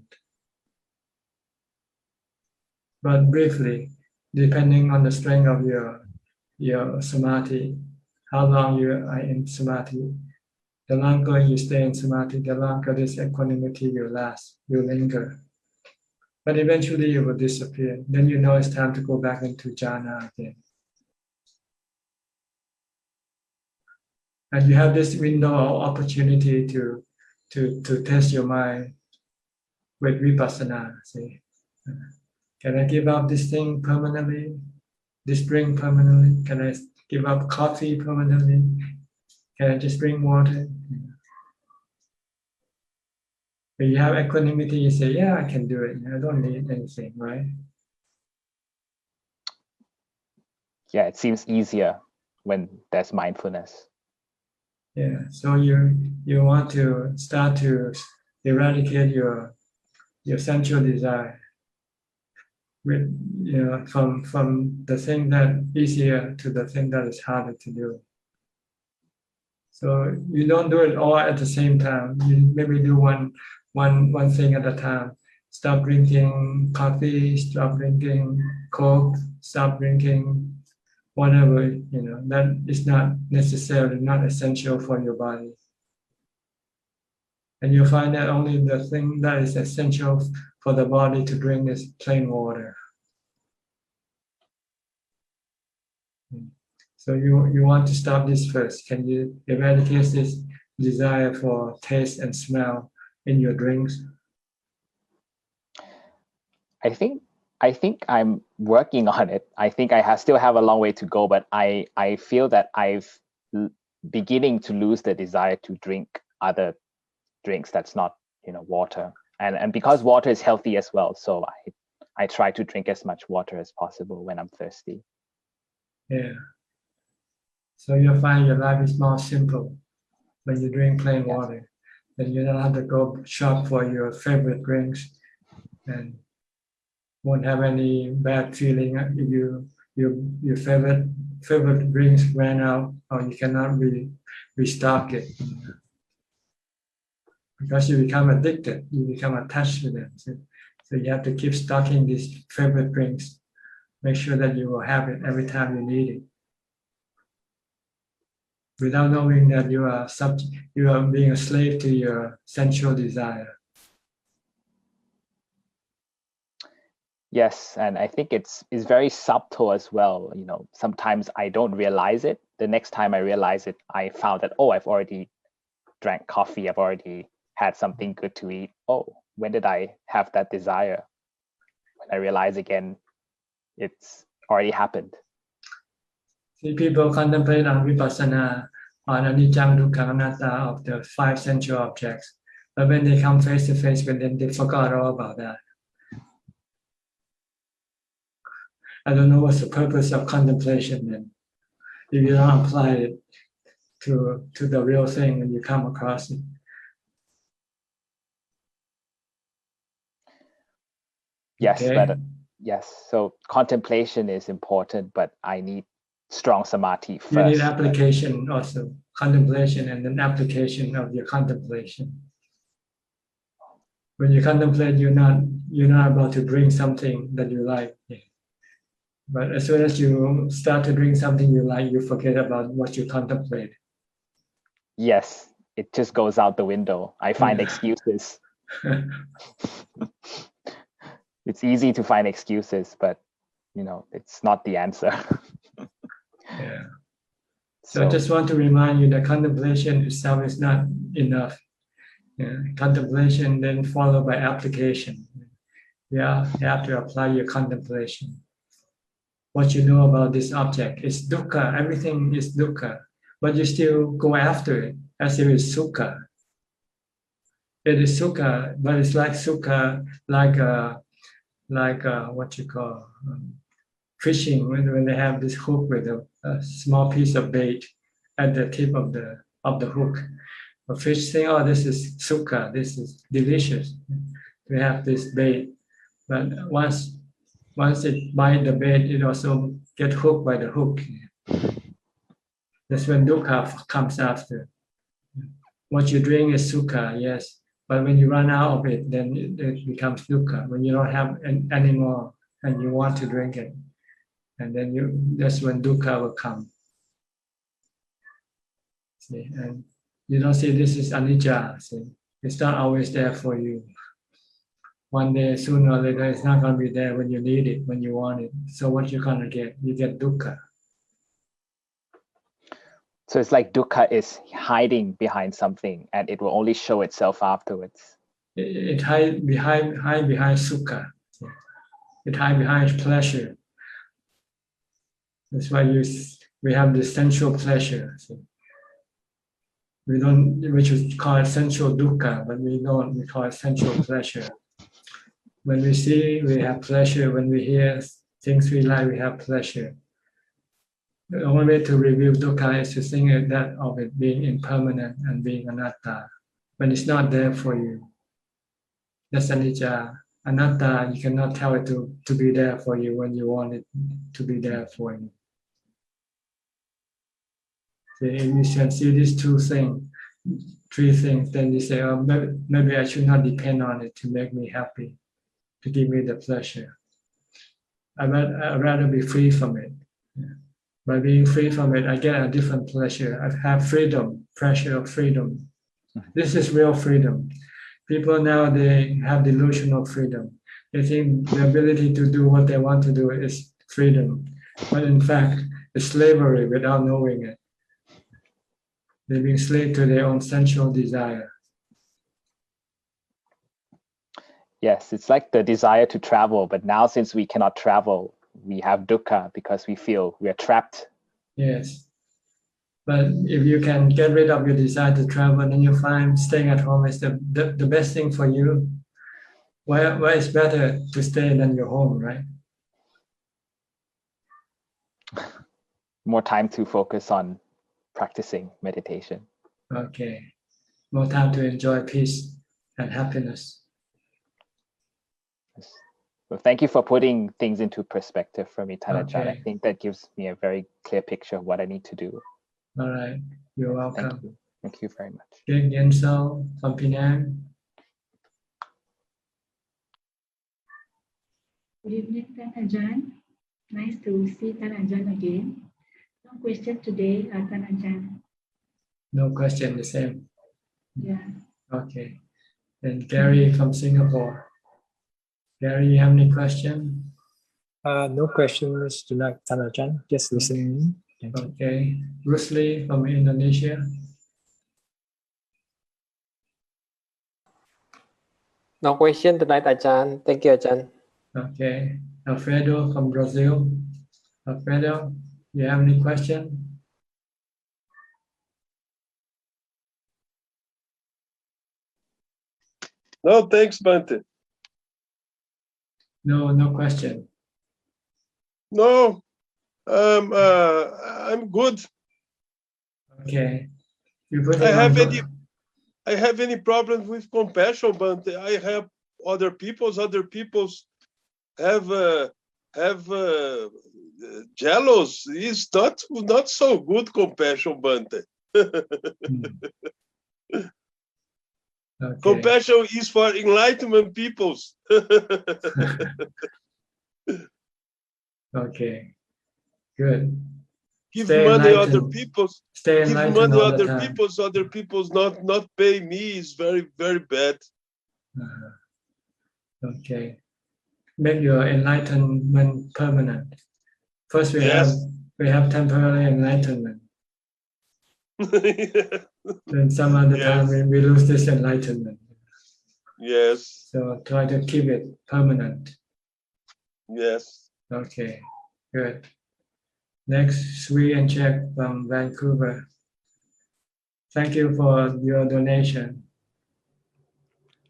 But briefly, depending on the strength of your samadhi, how long you are in samadhi. The longer you stay in samadhi, the longer this equanimity will last, will linger. But eventually it will disappear. Then you know it's time to go back into jhana again. And you have this window of opportunity to test your mind with vipassana. See, can I give up this thing permanently? This drink permanently? Can I give up coffee permanently? Can I just drink water? When you have equanimity, you say, yeah, I can do it. I don't need anything, right? Yeah, it seems easier when there's mindfulness. Yeah, so you want to start to eradicate your sensual desire with, from the thing that easier to the thing that is harder to do. So you don't do it all at the same time. You maybe do one thing at a time. Stop drinking coffee, stop drinking Coke, stop drinking whatever, that is not necessarily not essential for your body. And you'll find that only the thing that is essential for the body to drink is plain water. So you want to stop this first. Can you eradicate this desire for taste and smell in your drinks? I think I'm working on it. I think I still have a long way to go, but I feel that I've beginning to lose the desire to drink other drinks that's not water, and because water is healthy as well, so I try to drink as much water as possible when I'm thirsty. Yeah. So you'll find your life is more simple when you drink plain water. Then you don't have to go shop for your favorite drinks, and won't have any bad feeling if your favorite drinks ran out, or you cannot restock it. Because you become addicted, you become attached to them. So you have to keep stocking these favorite drinks. Make sure that you will have it every time you need it, without knowing that you are being a slave to your sensual desire. Yes, and I think it's very subtle as well. Sometimes I don't realize it. The next time I realize it, I found that, I've already drank coffee. I've already had something good to eat. When did I have that desire? When I realize again, it's already happened. See, people contemplate on vipassana on anicca, dukkha, anatta of the 5 sensual objects. But when they come face to face with them, they forgot all about that. I don't know what's the purpose of contemplation then, if you don't apply it to the real thing when you come across it. Yes, Okay. but so contemplation is important, but I need strong samadhi first. You need application also, contemplation and then application of your contemplation. When you contemplate, you're not about to drink something that you like. But as soon as you start to drink something you like, you forget about what you contemplate. Yes, it just goes out the window. I find excuses. It's easy to find excuses, but it's not the answer. Yeah. So I just want to remind you that contemplation itself is not enough. Contemplation then followed by application. You have to apply your contemplation. What you know about this object is dukkha. Everything is dukkha, but you still go after it as if it's sukha. It is sukha, but it's like sukha, like what you call fishing, when they have this hook with a small piece of bait at the tip of the hook. A fish saying, this is sukha, this is delicious. We have this bait, but once it bites the bait, it also get hooked by the hook. That's when dukkha comes after. What you drink is sukha, yes, but when you run out of it, then it becomes dukkha. When you don't have any more and you want to drink it, and then that's when dukkha will come. See, and you don't see this is anicca. See, it's not always there for you. One day, sooner or later, it's not going to be there when you need it, when you want it. So what you're going to get? You get dukkha. So it's like dukkha is hiding behind something, and it will only show itself afterwards. It hide behind sukha. It hide behind pleasure. That's why we have the sensual pleasure. So we should call it sensual dukkha, but we call it sensual pleasure. When we see, we have pleasure. When we hear things we like, we have pleasure. The only way to review dukkha is to think of it being impermanent and being anatta. When it's not there for you, that's anicca. Anatta, you cannot tell it to be there for you when you want it to be there for you. So if you can see these three things, then you say, oh, maybe I should not depend on it to make me happy, to give me the pleasure. I'd rather be free from it. By being free from it, I get a different pleasure. I have freedom, pleasure of freedom. This is real freedom. People now, they have delusional freedom. They think the ability to do what they want to do is freedom. But in fact, it's slavery without knowing it. They're being slave to their own sensual desire. Yes, it's like the desire to travel, but now since we cannot travel, we have dukkha because we feel we are trapped. Yes. But if you can get rid of your desire to travel, then you find staying at home is the best thing for you. Why it's better to stay than your home, right? More time to focus on practicing meditation. Okay. More time to enjoy peace and happiness. Well, thank you for putting things into perspective for me, Thanajan. Okay. I think that gives me a very clear picture of what I need to do. All right. You're welcome. Thank you. Thank you very much. Good Yensel from Penang. Good evening, Ajahn. Nice to see Ajahn again. No question today, Ajahn. No question, the same. Yeah. Okay. Then Gary from Singapore. Gary, you have any question? No questions tonight, Ajahn. Just listening. Thank you. Okay. Bruce Lee from Indonesia. No question tonight, Ajahn. Thank you, Ajahn. Okay. Alfredo from Brazil. Alfredo, you have any question? No, thanks, Bante. No question. No, I'm good. Okay. I have any problems with compassion, Bante? I have other people's have jealous. It's not so good compassion, Bante. Okay. Compassion is for enlightenment peoples. Okay. Good. Give Stay money enlightened. other people's. Stay Give enlightened money all the other time. people's not pay me is very, very bad. Okay. Make your enlightenment permanent. First we have temporary enlightenment. Then some other time we lose this enlightenment. Yes. So try to keep it permanent. Yes. Okay. Good. Next, Sui and Czech from Vancouver. Thank you for your donation.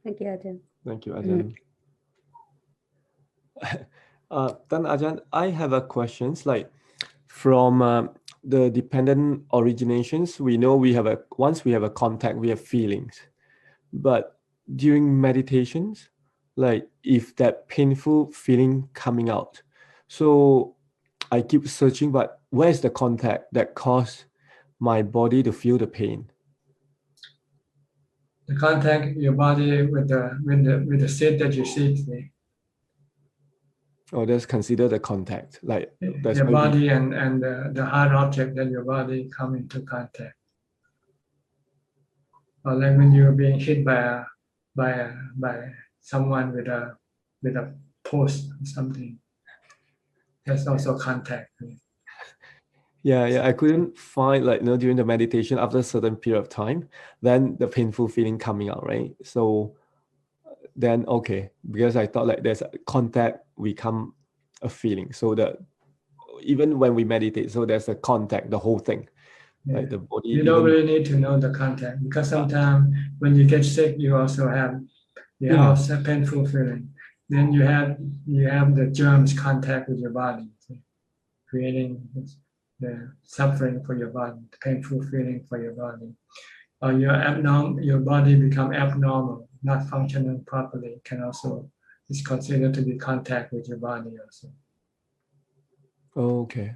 Thank you, Ajahn. Thank you, Ajahn. Then Ajahn, I have a questions like from the dependent originations. We know once we have a contact, we have feelings, but during meditations, like if that painful feeling coming out, so I keep searching, but where's the contact that caused my body to feel the pain? The contact your body with the seat that you sit. Or that's considered a contact, like that's your body and the hard object that your body come into contact. or like when you're being hit by someone with a post or something. That's also contact. Yeah, I couldn't find, like, during the meditation after a certain period of time, then the painful feeling coming out, right? So then, okay, because I thought like there's a contact become a feeling. So that even when we meditate, so there's a contact, the whole thing, like the body. You don't really need to know the contact, because sometimes when you get sick, you also have also painful feeling. Then you have the germs contact with your body, creating the suffering for your body, the painful feeling for your body. Or your body become abnormal, not functioning properly, can also is considered to be contact with your body also. Okay.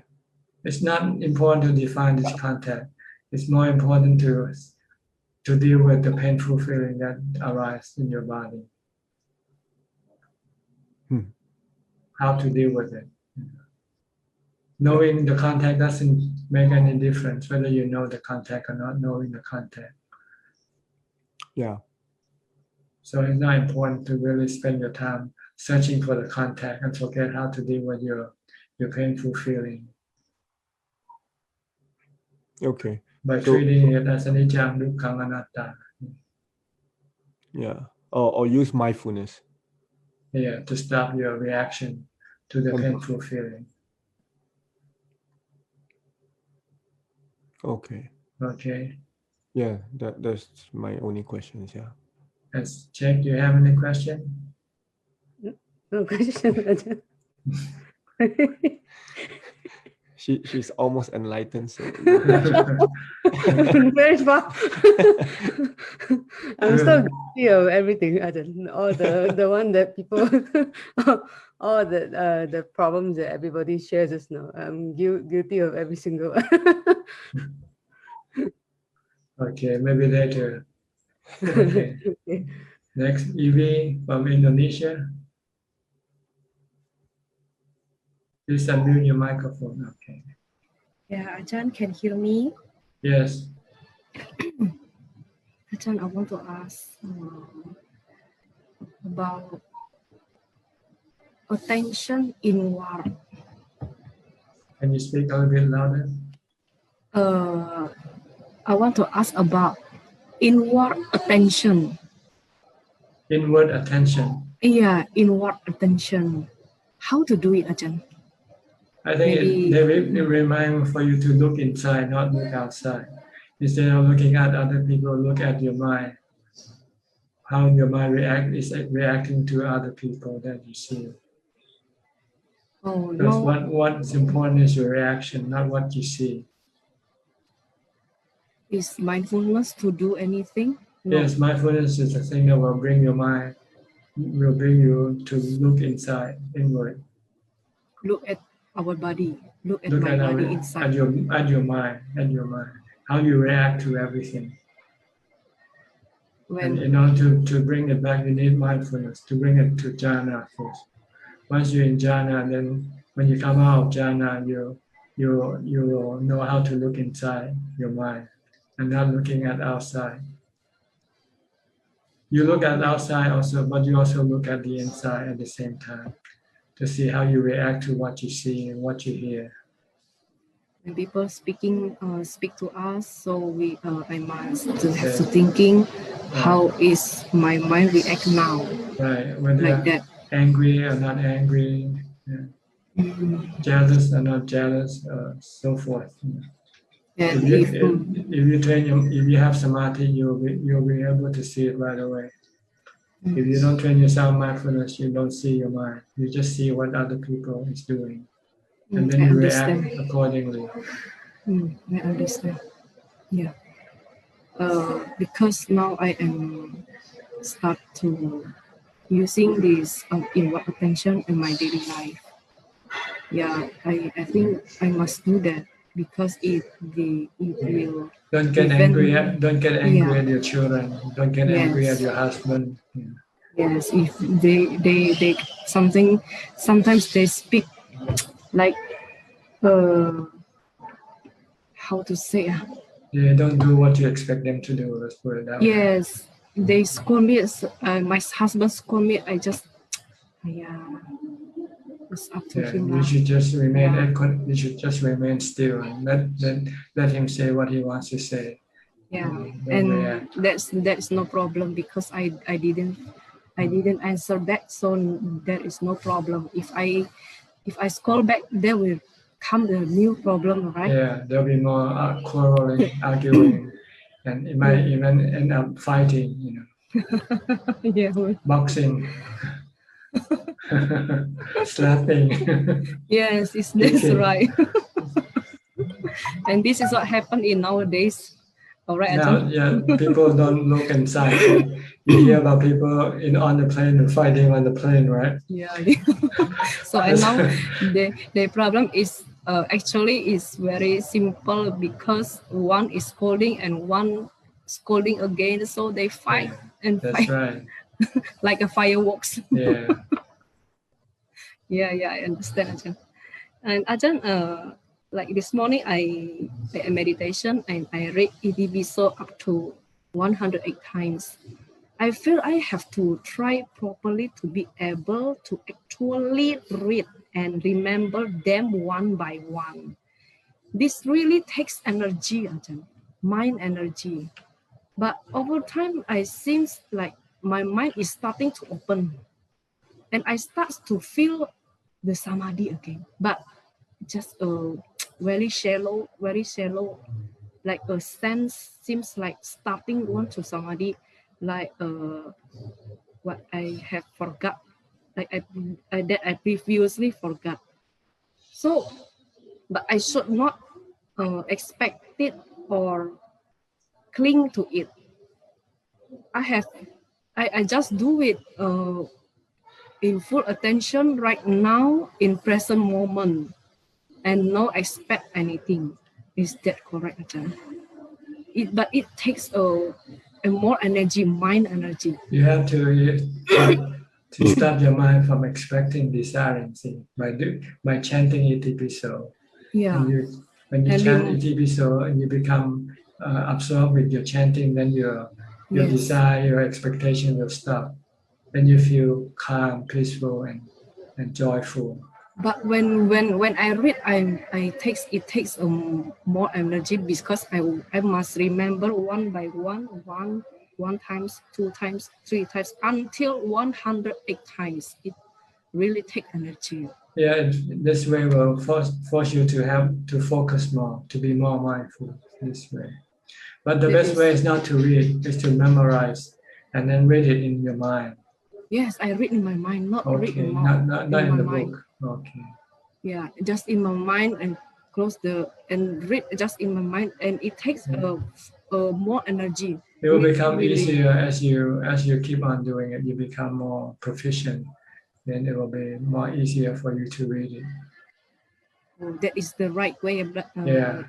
It's not important to define this contact. It's more important to deal with the painful feeling that arises in your body. How to deal with it. Knowing the contact doesn't make any difference whether you know the contact or not knowing the contact. Yeah. So it's not important to really spend your time searching for the contact and forget how to deal with your painful feeling. Okay. By treating it as anicca, dukkha, anatta. Yeah. Or use mindfulness. Yeah, to stop your reaction to the painful feeling. Okay. Okay. Yeah, that's my only questions. Yeah. Let's check. Do you have any question? No question. She's almost enlightened. So very far. I'm still guilty of everything, Ajahn. All the one that people, all the problems that everybody shares just now. I'm guilty of every single one. Okay, maybe later. Okay. Okay. Next, Evie from Indonesia. Please unmute your microphone. Okay. Yeah, Ajahn, can hear me? Yes. Ajahn, I want to ask about attention inward. Can you speak a little bit louder? I want to ask about inward attention. Inward attention. Yeah, inward attention. How to do it, Ajahn? I think they remind for you to look inside, not look outside. Instead of looking at other people, look at your mind. How your mind is reacting to other people that you see. Oh, because no. what's important is your reaction, not what you see. Is mindfulness to do anything? No. Yes, mindfulness is the thing that will bring your mind, will bring you to look inside, inward. Look at our body. Look at my body inside. At your mind. How you react to everything. And in order to bring it back, you need mindfulness, to bring it to jhana first. Once you're in jhana, then when you come out of jhana, you will know how to look inside your mind and not looking at outside. You look at outside also, but you also look at the inside at the same time to see how you react to what you see and what you hear. When people speak to us, so I must have to thinking, how is my mind react now? Right, whether like that. Angry or not angry, jealous or not jealous, so forth. And if you have samadhi, you'll be able to see it right away. If you don't train yourself mindfulness, you don't see your mind. You just see what other people is doing, and then you react accordingly. I understand. Yeah. Because now I am start to using this inward attention in my daily life. Yeah, I think I must do that because it will. Don't get angry at your children. Don't get angry at your husband. Yes, if they sometimes they speak like how to say They don't do what you expect them to do. Let's put it that way. Yes, they scold me. My husband scold me. I just, it's up to him. You should just remain. You should just remain still and let him say what he wants to say. Yeah, Don't and react. that's no problem because I didn't answer back, so there is no problem. If I scold back, there will come the new problem, right? Yeah, there'll be more quarreling, arguing, and it might even end up fighting. You know, yeah, boxing, slapping. Yes, that's right. And this is what happened in nowadays. All right, Now, Ajahn? people don't look inside. You hear about people on the plane and fighting on the plane, right? Yeah. So and now the problem is actually is very simple because one is scolding and one scolding again, so they fight and That's fight right. like a fireworks. Yeah. Yeah, I understand, Ajahn. And Ajahn, like this morning I meditation and I read Itipiso up to 108 times. I feel I have to try properly to be able to actually read and remember them one by one. This really takes energy, Ajahn, mind energy. But over time, I seems like my mind is starting to open and I start to feel the samadhi again, but just very shallow, like a sense seems like starting one to samadhi, like what I have forgot, like that I previously forgot. So, but I should not expect it or cling to it. I just do it in full attention right now in present moment and no expect anything. Is that correct, Ajahn? But it takes a more energy, mind energy. You have to stop your mind from expecting, desiring, see, by chanting Itipiso. Yeah. And when you chant Itipiso and you become absorbed with your chanting, then your desire, your expectation will stop. Then you feel calm, peaceful, and joyful. But when I read, it takes more energy because I must remember one by one times, two times, three times until 108 times. It really takes energy. Yeah, this way will force you to have to focus more, to be more mindful this way. But the best way is not to read, is to memorize and then read it in your mind. Yes, I read in my mind, not read in not in the mind. book. Okay. Yeah, just in my mind and and read just in my mind, and it takes more energy. It will become easier as you keep on doing it. You become more proficient. Then it will be more easier for you to read it. That is the right way. Yeah.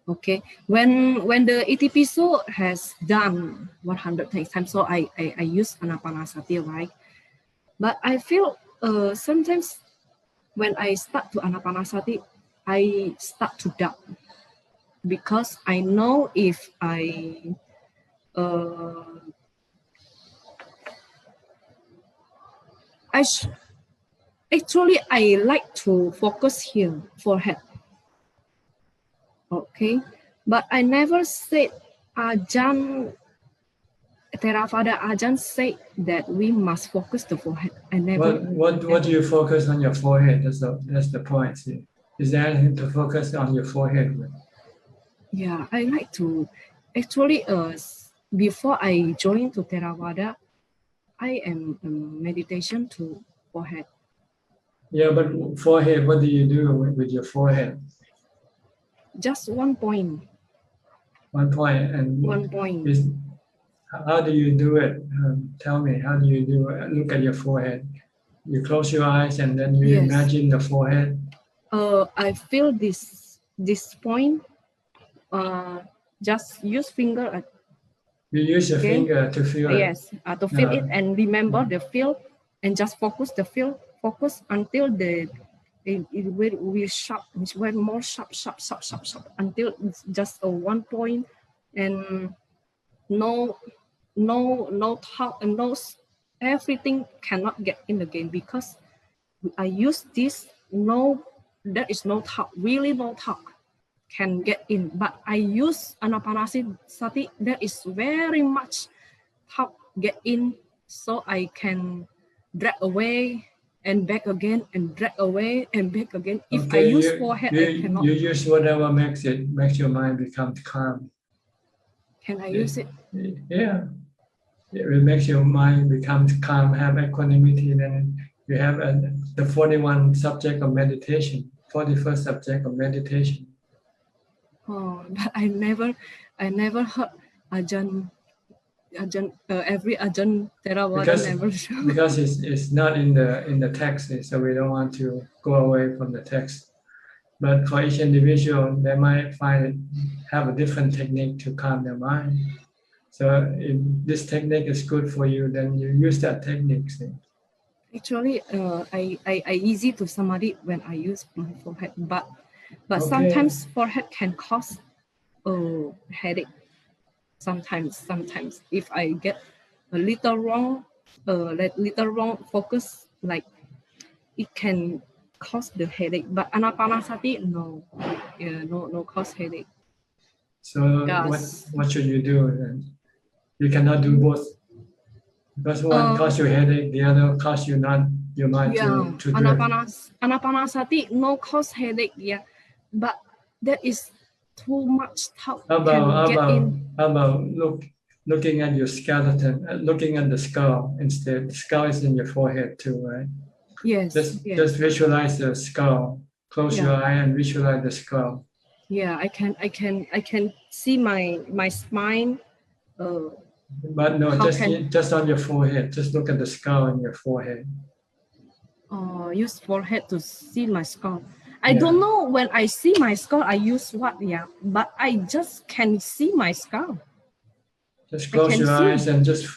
Okay. When the Itipiso has done 100 times, so I use Anapanasati, right? But I feel sometimes when I start to Anapanasati, I start to doubt because I know if I actually I like to focus here, forehead. Okay, but I never said Ajahn, Theravada Ajahn said that we must focus the forehead. I never. What do you focus on your forehead? That's the point. See? Is there anything to focus on your forehead with? Yeah, I like to actually. Before I joined to Theravada, I am meditation to forehead. Yeah, but forehead. What do you do with your forehead? Just 1 point. 1 point and 1 point. How do you do it? Tell me, how do you do it? Look at your forehead. You close your eyes and then you imagine the forehead. I feel this point. Just use finger. You use your finger to feel it. Yes, to feel it and remember the feel and just focus the feel. Focus until the it will sharp, went more sharp until it's just a one point, and no talk, and everything cannot get in again because I use this. There is no talk, really no talk can get in, but I use Anapanasati, there is very much talk get in, so I can drag away and back again and drag away and back again. If I use forehead, I cannot. You use whatever makes your mind become calm. Can I use it? Yeah. It makes your mind become calm, have equanimity, then you have the 41 subject of meditation, 41st subject of meditation. Oh, but I never heard Ajahn, every Ajahn Theravada never show. Because it's not in the text, so we don't want to go away from the text. But for each individual, they might have a different technique to calm their mind. So if this technique is good for you, then you use that technique. Actually, I easy to samadhi when I use my forehead, but Okay. sometimes forehead can cause headache. Sometimes if I get a little wrong focus, like it can cause the headache. But Anapanasati, no cause headache. So Yes. what should you do then? You cannot do both. Because one cause you headache, the other cause you not your mind to drift. Anapanasati no cause headache, yeah. But there is too much thought How about in. looking at your skeleton, looking at the skull instead? The skull is in your forehead too, right? Yes. Just visualize the skull. Close your eye and visualize the skull. Yeah, I can see my spine. But no, just on your forehead. Just look at the skull in your forehead. Use forehead to see my skull. I don't know when I see my skull, I use what, but I just can see my skull. Just close your eyes and just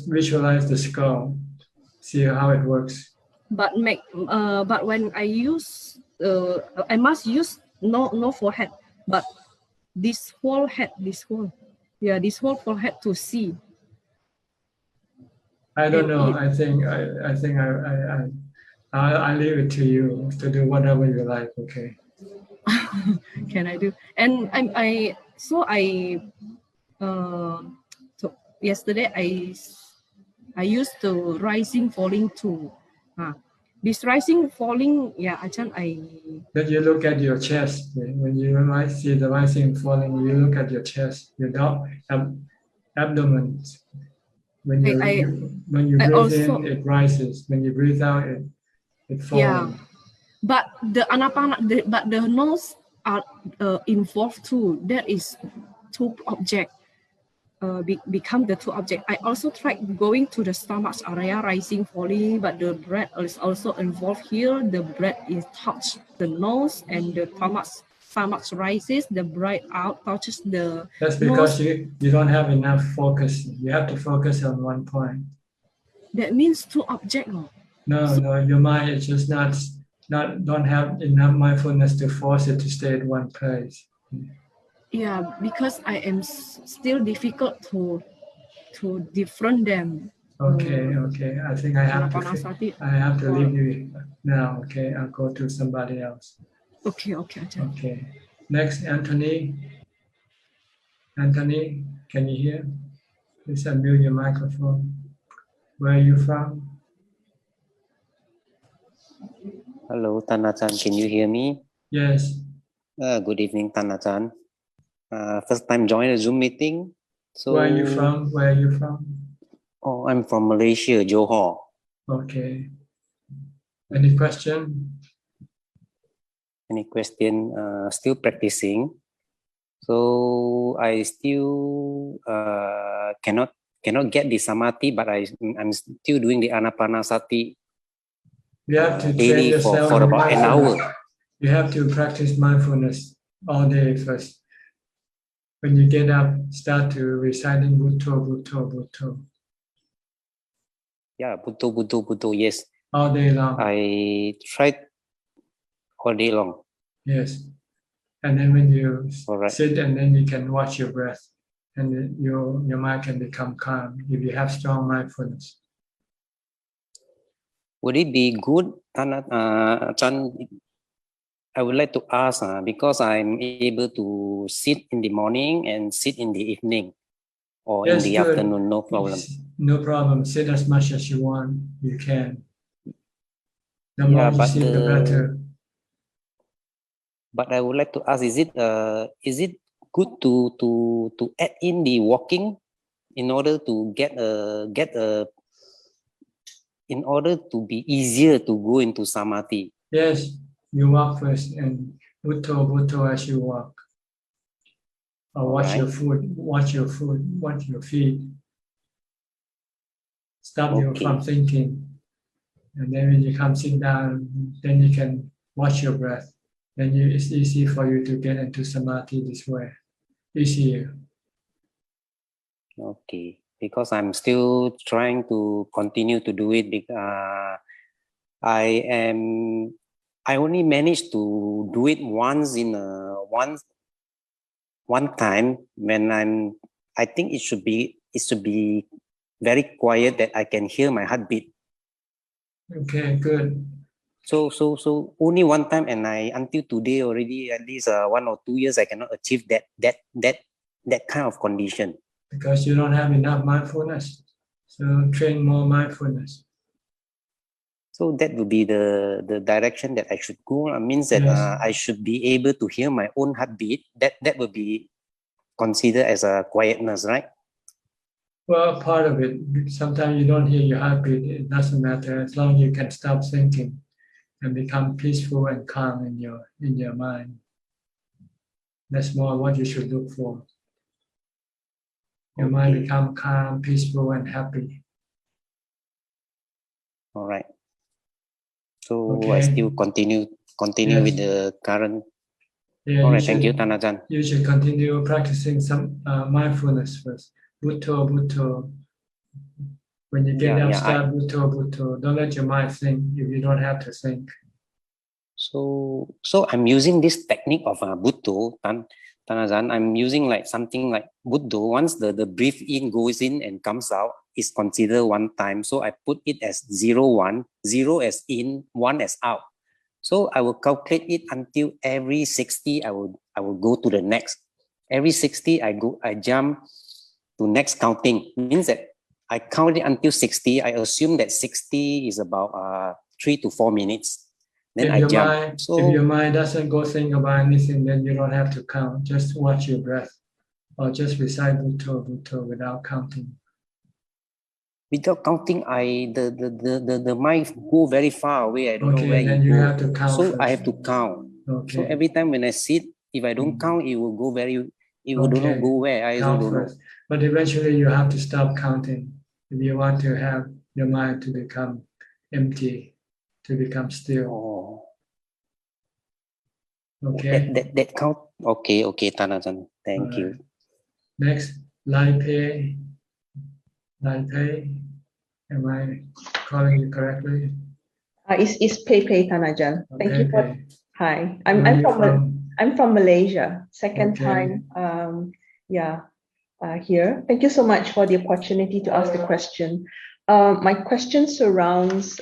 visualize the skull. See how it works. But when I use, I must use no forehead, but this whole head, this whole forehead to see. I don't know. I think I leave it to you to do whatever you like. Okay. Can I do? And so yesterday I used the rising falling too. This rising falling, Ajahn, Then you look at your chest. When you see the rising falling, you look at your chest, your abdomen. When you breathe in, it rises. When you breathe out, it falls. Yeah, but the but the nose are involved too. There is two objects. Become the two objects. I also tried going to the stomach area, rising, falling, but the breath is also involved here. The breath is touch the nose, and the stomach rises. The breath out touches the. That's because you don't have enough focus. You have to focus on one point. That means two objects. No, your mind is just don't have enough mindfulness to force it to stay at one place. Yeah, because I am still difficult to different them. Okay. I think I have to leave you now. Okay, I'll go to somebody else. Okay. Okay. Next, Anthony. Anthony, can you hear? Please unmute your microphone. Where are you from? Hello, Tanachan. Can you hear me? Yes. Good evening, Tanachan. First time join a Zoom meeting. So where are you from? Oh, I'm from Malaysia, Johor. Okay. Any question? Still practicing. So I still cannot get the samadhi, but I'm still doing the anapanasati daily for about an hour. You have to practice mindfulness all day first. When you get up, start to reciting Bhutto. Yeah, Bhutto, yes. All day long. I tried all day long. Yes. And then when you All right. sit, and then you can watch your breath, and then your mind can become calm if you have strong mindfulness. Would it be good, Ajahn? I would like to ask because I'm able to sit in the morning and sit in the evening or in Yes, the good. afternoon, no problem. No problem. Sit as much as you want. You can. The Yeah, more you but sit, the better. But I would like to ask: is it good to add in the walking in order to get a in order to be easier to go into samadhi? Yes, you walk first and Bhutto as you walk. Or watch your food, watch your feet. Stop you from thinking. And then when you come sit down, then you can watch your breath. Then it's easy for you to get into samadhi this way. Easier. Okay, because I'm still trying to continue to do it because I only managed to do it once in one time when I think it should be very quiet that I can hear my heartbeat. Okay, good. So only one time, and until today already at least 1 or 2 years I cannot achieve that kind of condition. Because you don't have enough mindfulness. So train more mindfulness. So that would be the direction that I should go. It means that Yes. I should be able to hear my own heartbeat. That would be considered as a quietness, right? Well, part of it. Sometimes you don't hear your heartbeat. It doesn't matter as long as you can stop thinking and become peaceful and calm in your mind. That's more what you should look for. Your mind become calm, peaceful, and happy. All right. So Okay. I still continue Yes. with the current. Yeah, All right. Thank you, Ajahn. You should continue practicing some mindfulness first. Bhutto. When you get up, start Bhutto. Don't let your mind think if you don't have to think. So I'm using this technique of Bhutto, Ajahn. I'm using like something like Bhutto. Once the breathe in goes in and comes out, is considered one time. So I put it as 0, 1, 0 as in, 1 as out. So I will calculate it until every 60, I will go to the next. Every 60, I jump to next counting. Means that I count it until 60. I assume that 60 is about 3 to 4 minutes. Then I jump. If your mind doesn't go think about anything, then you don't have to count. Just watch your breath, or just recite Bhutto without counting. Without counting, the mind go very far away. I don't know where then you you go. have to count So first. I have to count. Okay. So every time when I sit, if I don't count, it will go it will don't know Okay. go where. I also Count don't know. first. But eventually you have to stop counting if you want to have your mind to become empty, to become still. Okay. That count. Okay, Ajahn. Thank you. Next, Lai Pei. Am I calling you correctly? It's Pei Tanajan. Thank you for. Hi, I'm from Malaysia. Second time, here. Thank you so much for the opportunity to ask the question. My question surrounds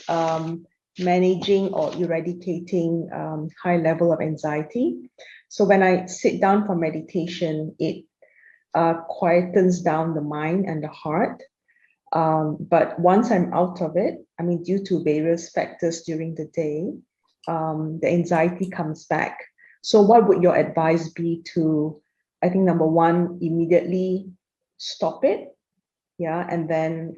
managing or eradicating high level of anxiety. So when I sit down for meditation, it quietens down the mind and the heart. But once I'm out of it, I mean, due to various factors during the day, the anxiety comes back. So what would your advice be to, I think, number one, immediately stop it? Yeah. And then,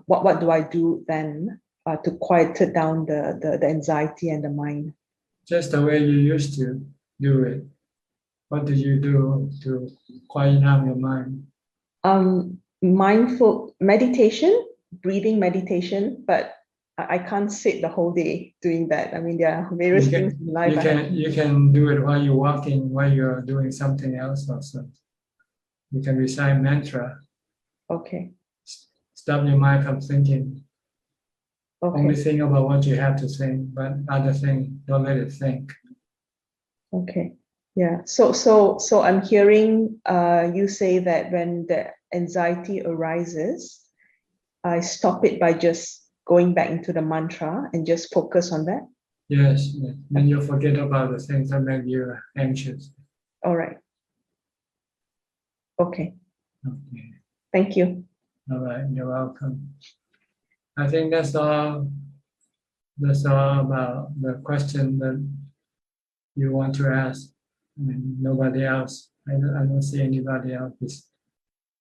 what do I do then to quiet down the anxiety and the mind? Just the way you used to do it. What did you do to quiet down your mind? Mindful meditation, breathing meditation, but I can't sit the whole day doing that. I mean, there are various things in life. You can do it while you're walking, while you're doing something else also. You can recite mantra. Okay. Stop your mind from thinking. Only think about what you have to think, but other things, don't let it think. Okay. Yeah. So I'm hearing you say that when the anxiety arises, I stop it by just going back into the mantra and just focus on that. Yes. Then you forget about the things that make you anxious. All right. Okay. Okay. Thank you. All right. You're welcome. I think that's all. That's all about the question that you want to ask. I mean, nobody else. I don't see anybody else.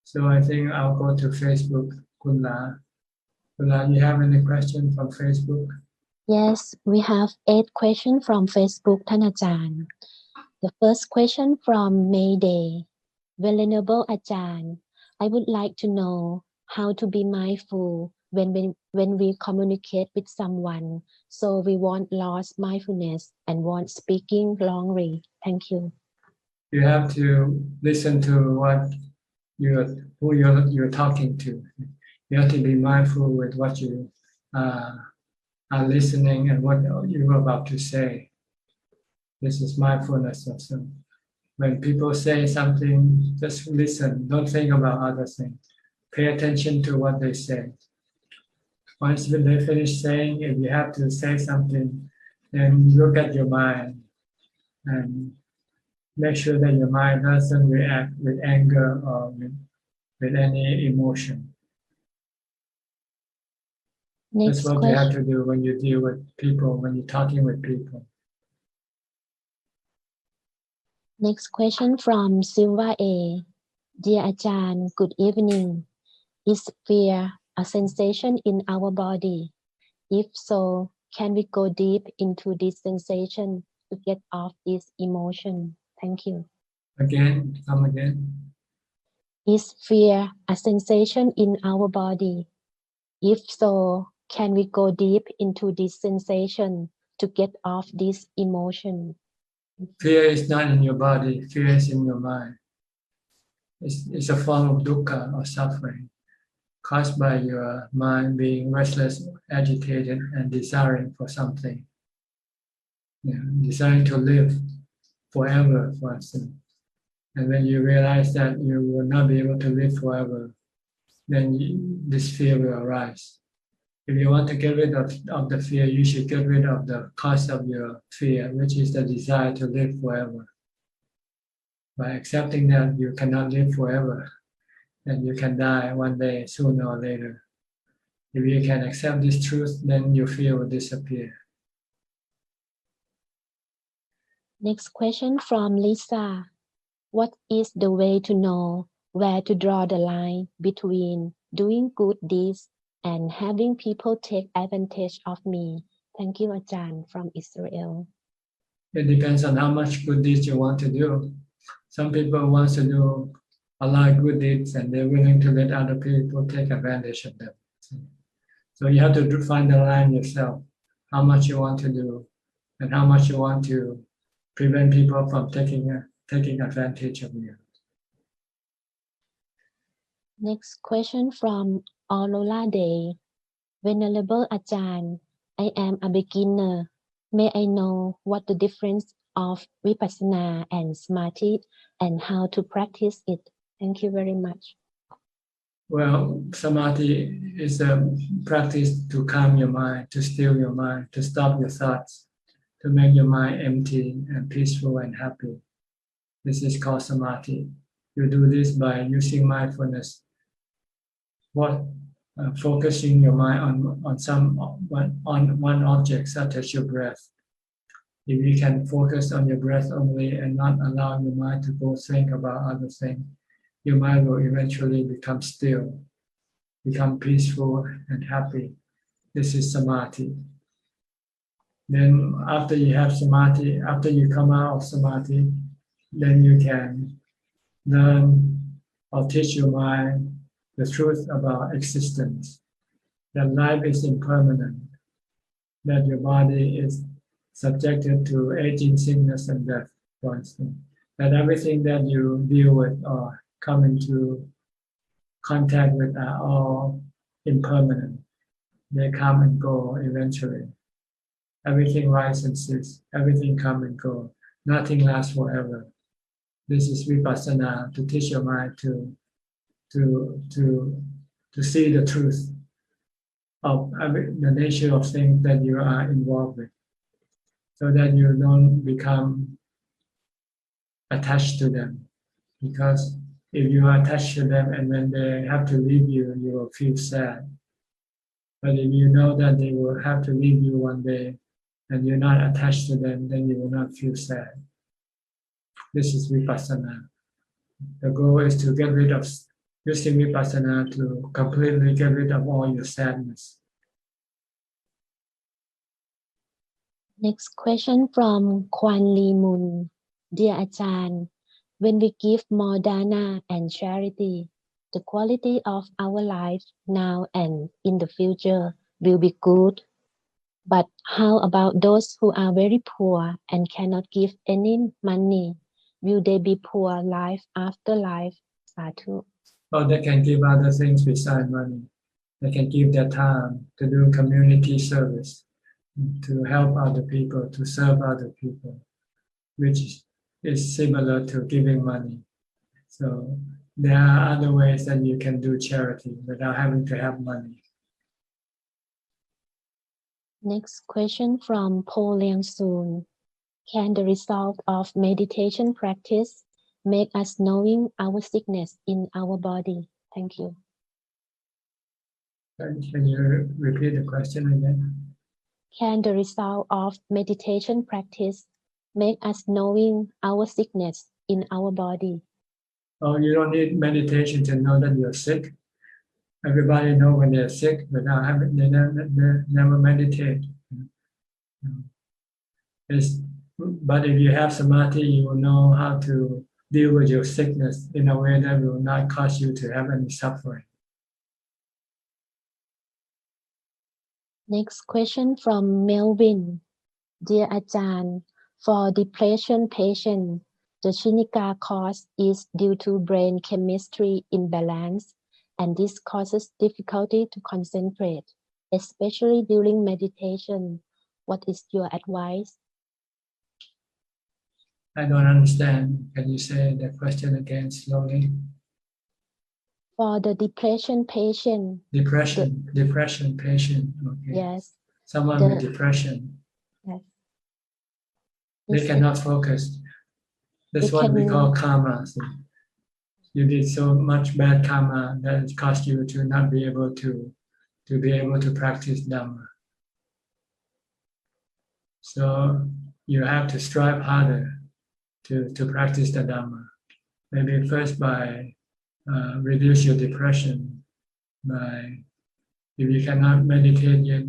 So I think I'll go to Facebook. Kunla, you have any question from Facebook? Yes, we have 8 questions from Facebook,ท่านอาจารย์. The first question from Mayday. Venerable Ajahn, I would like to know how to be mindful when we communicate with someone, so we won't lose mindfulness and won't speaking wrongly. Thank you. You have to listen to who you're talking to. You have to be mindful with what you are listening and what you're about to say. This is mindfulness also. When people say something, just listen. Don't think about other things. Pay attention to what they say. Once they finish saying, if you have to say something, then look at your mind and make sure that your mind doesn't react with anger or with any emotion. That's what you have to do when you deal with people, when you're talking with people. Next question from Silva A. Dear Ajahn, good evening. Is fear a sensation in our body? If so, can we go deep into this sensation to get off this emotion? Thank you. Again, come again. Is fear a sensation in our body? If so, can we go deep into this sensation to get off this emotion? Fear is not in your body, fear is in your mind. It's a form of dukkha or suffering caused by your mind being restless, agitated, and desiring for something. Desiring to live forever, for instance. And when you realize that you will not be able to live forever, then this fear will arise. If you want to get rid of the fear, you should get rid of the cause of your fear, which is the desire to live forever. By accepting that you cannot live forever, and you can die one day, sooner or later. If you can accept this truth, then your fear will disappear. Next question from Lisa. What is the way to know where to draw the line between doing good deeds and having people take advantage of me? Thank you, Ajahn, from Israel. It depends on how much good deeds you want to do. Some people want to do a lot of good deeds and they're willing to let other people take advantage of them. So you have to find the line yourself, how much you want to do and how much you want to prevent people from taking advantage of you. Next question from Aurora Day. Venerable Ajahn, I am a beginner. May I know what the difference of vipassana and samadhi and how to practice it? Thank you very much. Well, samadhi is a practice to calm your mind, to still your mind, to stop your thoughts, to make your mind empty and peaceful and happy. This is called samadhi. You do this by using mindfulness, focusing your mind on one object, such as your breath. If you can focus on your breath only and not allow your mind to go think about other things, your mind will eventually become still, become peaceful and happy. This is samadhi. Then after you have samadhi, after you come out of samadhi, then you can learn or teach your mind the truth about existence, that life is impermanent, that your body is subjected to aging, sickness, and death, for instance, that everything that you deal with or come into contact with are all impermanent. they come and go eventually. Everything rises, everything come and go. Nothing lasts forever. This is vipassana, to teach your mind to see the truth of the nature of things that you are involved with, so that you don't become attached to them. Because if you are attached to them and when they have to leave you, you will feel sad. But if you know that they will have to leave you one day and you're not attached to them, then you will not feel sad. This is vipassana. The goal is to get rid of, using vipassana to completely get rid of all your sadness. Next question from Kwan Lee Mun. Dear Ajahn, when we give more dana and charity, the quality of our life now and in the future will be good. But how about those who are very poor and cannot give any money? Will they be poor life after life? Sadhu. Or they can give other things besides money. They can give their time to do community service, to help other people, to serve other people, which is similar to giving money. So there are other ways that you can do charity without having to have money. Next question from Po Liang Soon. Can the result of meditation practice make us knowing our sickness in our body? Thank you. Can you repeat the question again? Can the result of meditation practice make us knowing our sickness in our body? Oh, you don't need meditation to know that you're sick. Everybody know when they're sick without having, they never meditate. But if you have samadhi, you will know how to deal with your sickness in a way that will not cause you to have any suffering. Next question from Melvin. Dear Ajahn, for depression patient, the Chinika cause is due to brain chemistry imbalance, and this causes difficulty to concentrate, especially during meditation. What is your advice? I don't understand. Can you say the question again slowly? For the depression patient. Depression patient. Okay. Yes. Someone with depression. Yes. They cannot focus. That's what we call karma. So you did so much bad karma that it caused you to not be able to practice Dhamma. So you have to strive harder to practice the Dhamma. Maybe first by reduce your depression. If you cannot meditate yet,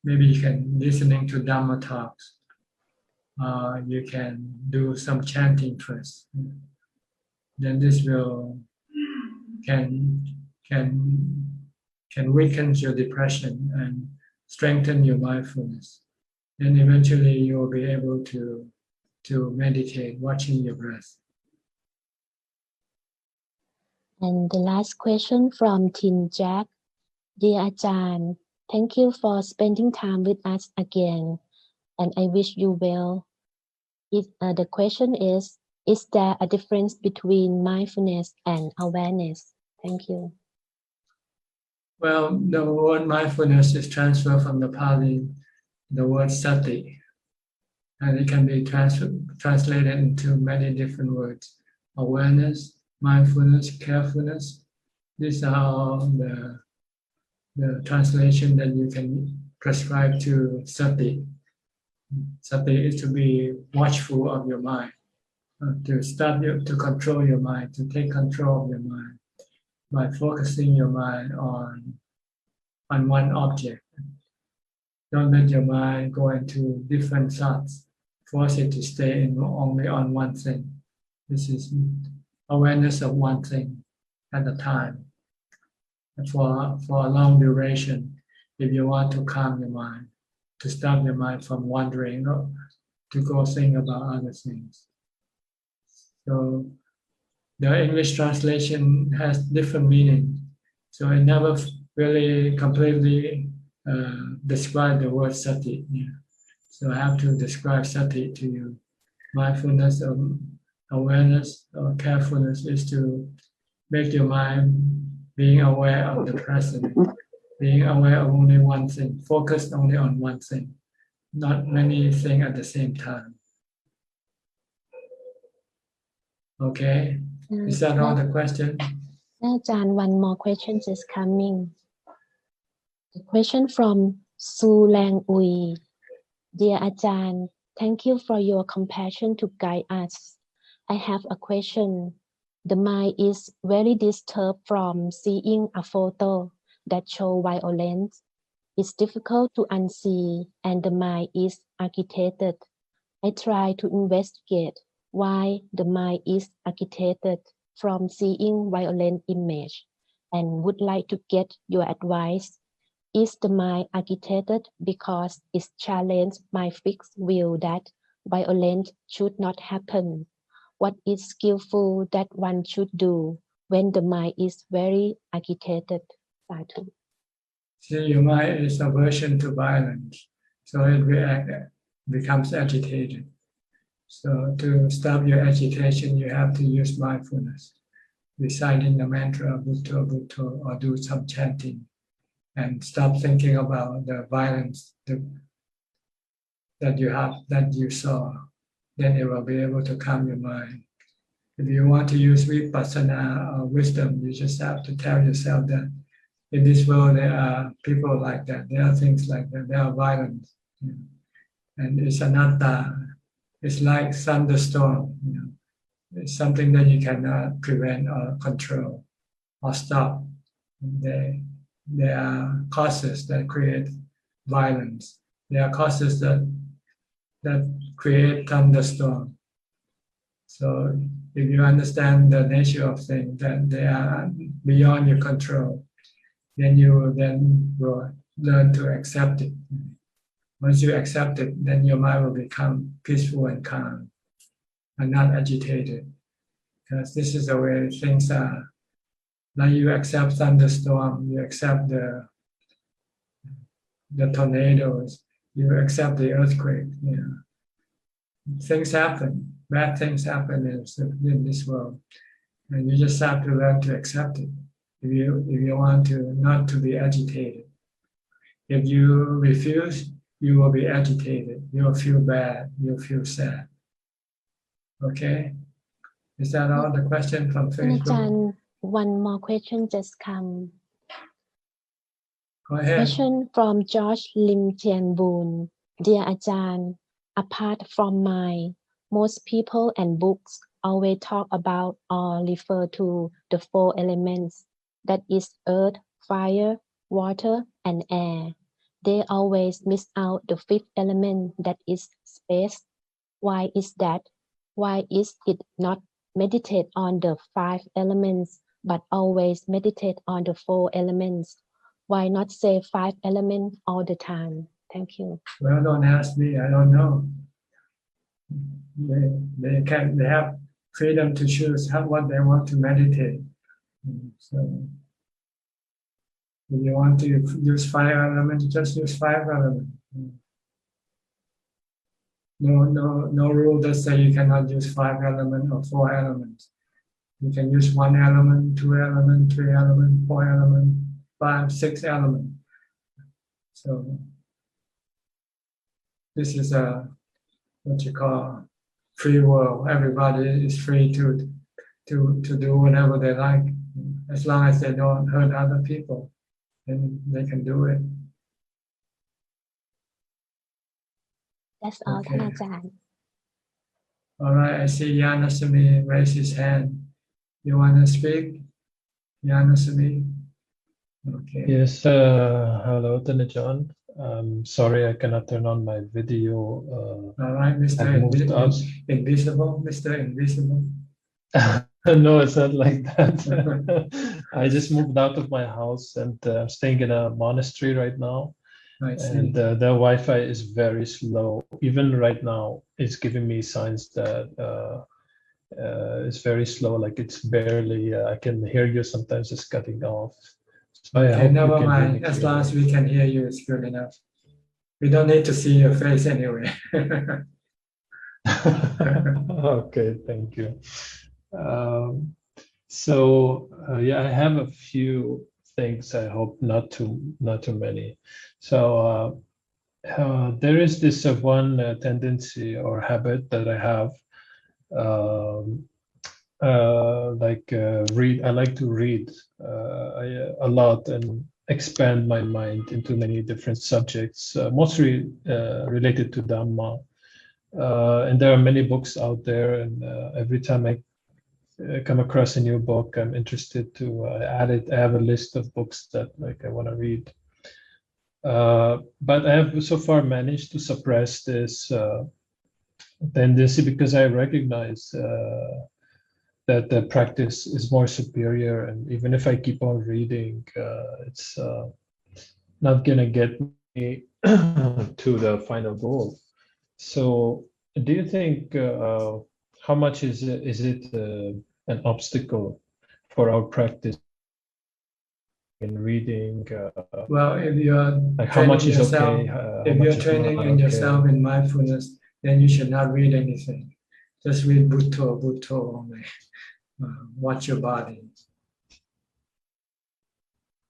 maybe you can listening to Dhamma talks. You can do some chanting first. Then this will can weaken your depression and strengthen your mindfulness. Then eventually you will be able to meditate, watching your breath. And the last question from Tin Jack. Dear Ajahn, thank you for spending time with us again, and I wish you well. The question is there a difference between mindfulness and awareness? Thank you. Well, the word mindfulness is transferred from the Pali, the word sati, and it can be translated into many different words. Awareness, mindfulness, carefulness. These are all the translation that you can prescribe to sati. Sati is to be watchful of your mind, to control your mind, to take control of your mind by focusing your mind on one object. Don't let your mind go into different thoughts. Force it to stay only on one thing. This is awareness of one thing at a time. And for a long duration, if you want to calm your mind, to stop your mind from wandering, to go think about other things. So the English translation has different meaning. So it never really completely describe the word sati. Yeah. So I have to describe sati to you. Mindfulness or awareness or carefulness is to make your mind being aware of the present, being aware of only one thing, focused only on one thing, not many things at the same time. Okay, is that all the question? Ajahn, one more question is coming. The question from Su Lang Ui. Dear Ajahn, thank you for your compassion to guide us. I have a question. The mind is very disturbed from seeing a photo that shows violence. It's difficult to unsee and the mind is agitated. I try to investigate why the mind is agitated from seeing violent image and would like to get your advice. Is the mind agitated because it challenges my fixed view that violence should not happen? What is skillful that one should do when the mind is very agitated? Sadhu. See, your mind is aversion to violence, so it becomes agitated. So to stop your agitation, you have to use mindfulness, reciting the mantra Bhutto Bhutto or do some chanting, and stop thinking about the violence that you saw. Then it will be able to calm your mind. If you want to use vipassana or wisdom, you just have to tell yourself that in this world there are people like that, there are things like that, there are violence, and it's anatta. It's like thunderstorm. It's something that you cannot prevent or control or stop. There are causes that create violence. There are causes that create thunderstorm. So if you understand the nature of things, that they are beyond your control, then you will learn to accept it. Once you accept it, then your mind will become peaceful and calm and not agitated. Because this is the way things are. Now you accept thunderstorm, you accept the tornadoes, you accept the earthquake. Things happen, bad things happen in this world, and you just have to learn to accept it. If you want to not to be agitated, if you refuse, you will be agitated. You'll feel bad. You'll feel sad. Okay, is that all the question from Facebook? Ajahn, one more question just come. Go ahead. Question from George Lim Tian Boon. Dear Ajahn, apart from mind, most people and books always talk about or refer to the 4 elements, that is earth, fire, water, and air. They always miss out the 5th element, that is space. Why is that? Why is it not meditate on the 5 elements, but always meditate on the 4 elements? Why not say 5 elements all the time? Thank you. Well, don't ask me. I don't know. They have freedom to choose what they want to meditate. So if you want to use 5 elements, just use 5 elements. No rule that say you cannot use 5 elements or 4 elements. You can use 1 element, 2 elements, 3 elements, 4 elements, 5, 6 elements. So this is what you call free world. Everybody is free to do whatever they like, as long as they don't hurt other people. Then they can do it. That's all, Okay. Ajahn. All right, I see Yannasangwararam raise his hand. You want to speak, Yannasangwararam? Okay. Yes, hello, Ajahn. Sorry, I cannot turn on my video. All right, Mr. Invisible, Mr. Invisible. No, it's not like that. I just moved out of my house and I'm staying in a monastery right now. I see. And the Wi-Fi is very slow. Even right now, it's giving me signs that it's very slow. Like it's barely. I can hear you sometimes. It's cutting off. So I Okay, hope you never can hear me mind. As long clearly. as we can hear you, it's good enough. We don't need to see your face anyway. Okay, thank you. Yeah, I have a few things. I hope not too many. So there is this one tendency or habit that I have. Read. I like to read a lot and expand my mind into many different subjects, mostly related to Dhamma. And there are many books out there, and every time I come across a new book, I'm interested to add it. I have a list of books that I want to read. But I have so far managed to suppress this tendency because I recognize that the practice is more superior, and even if I keep on reading, it's not gonna get me to the final goal. So, do you think how much is it an obstacle for our practice in reading? Well, if you're Like how much training is yourself, okay? How if much you're is training not in yourself okay? in mindfulness, then you should not read anything. Just read Bhutto only. Watch your body.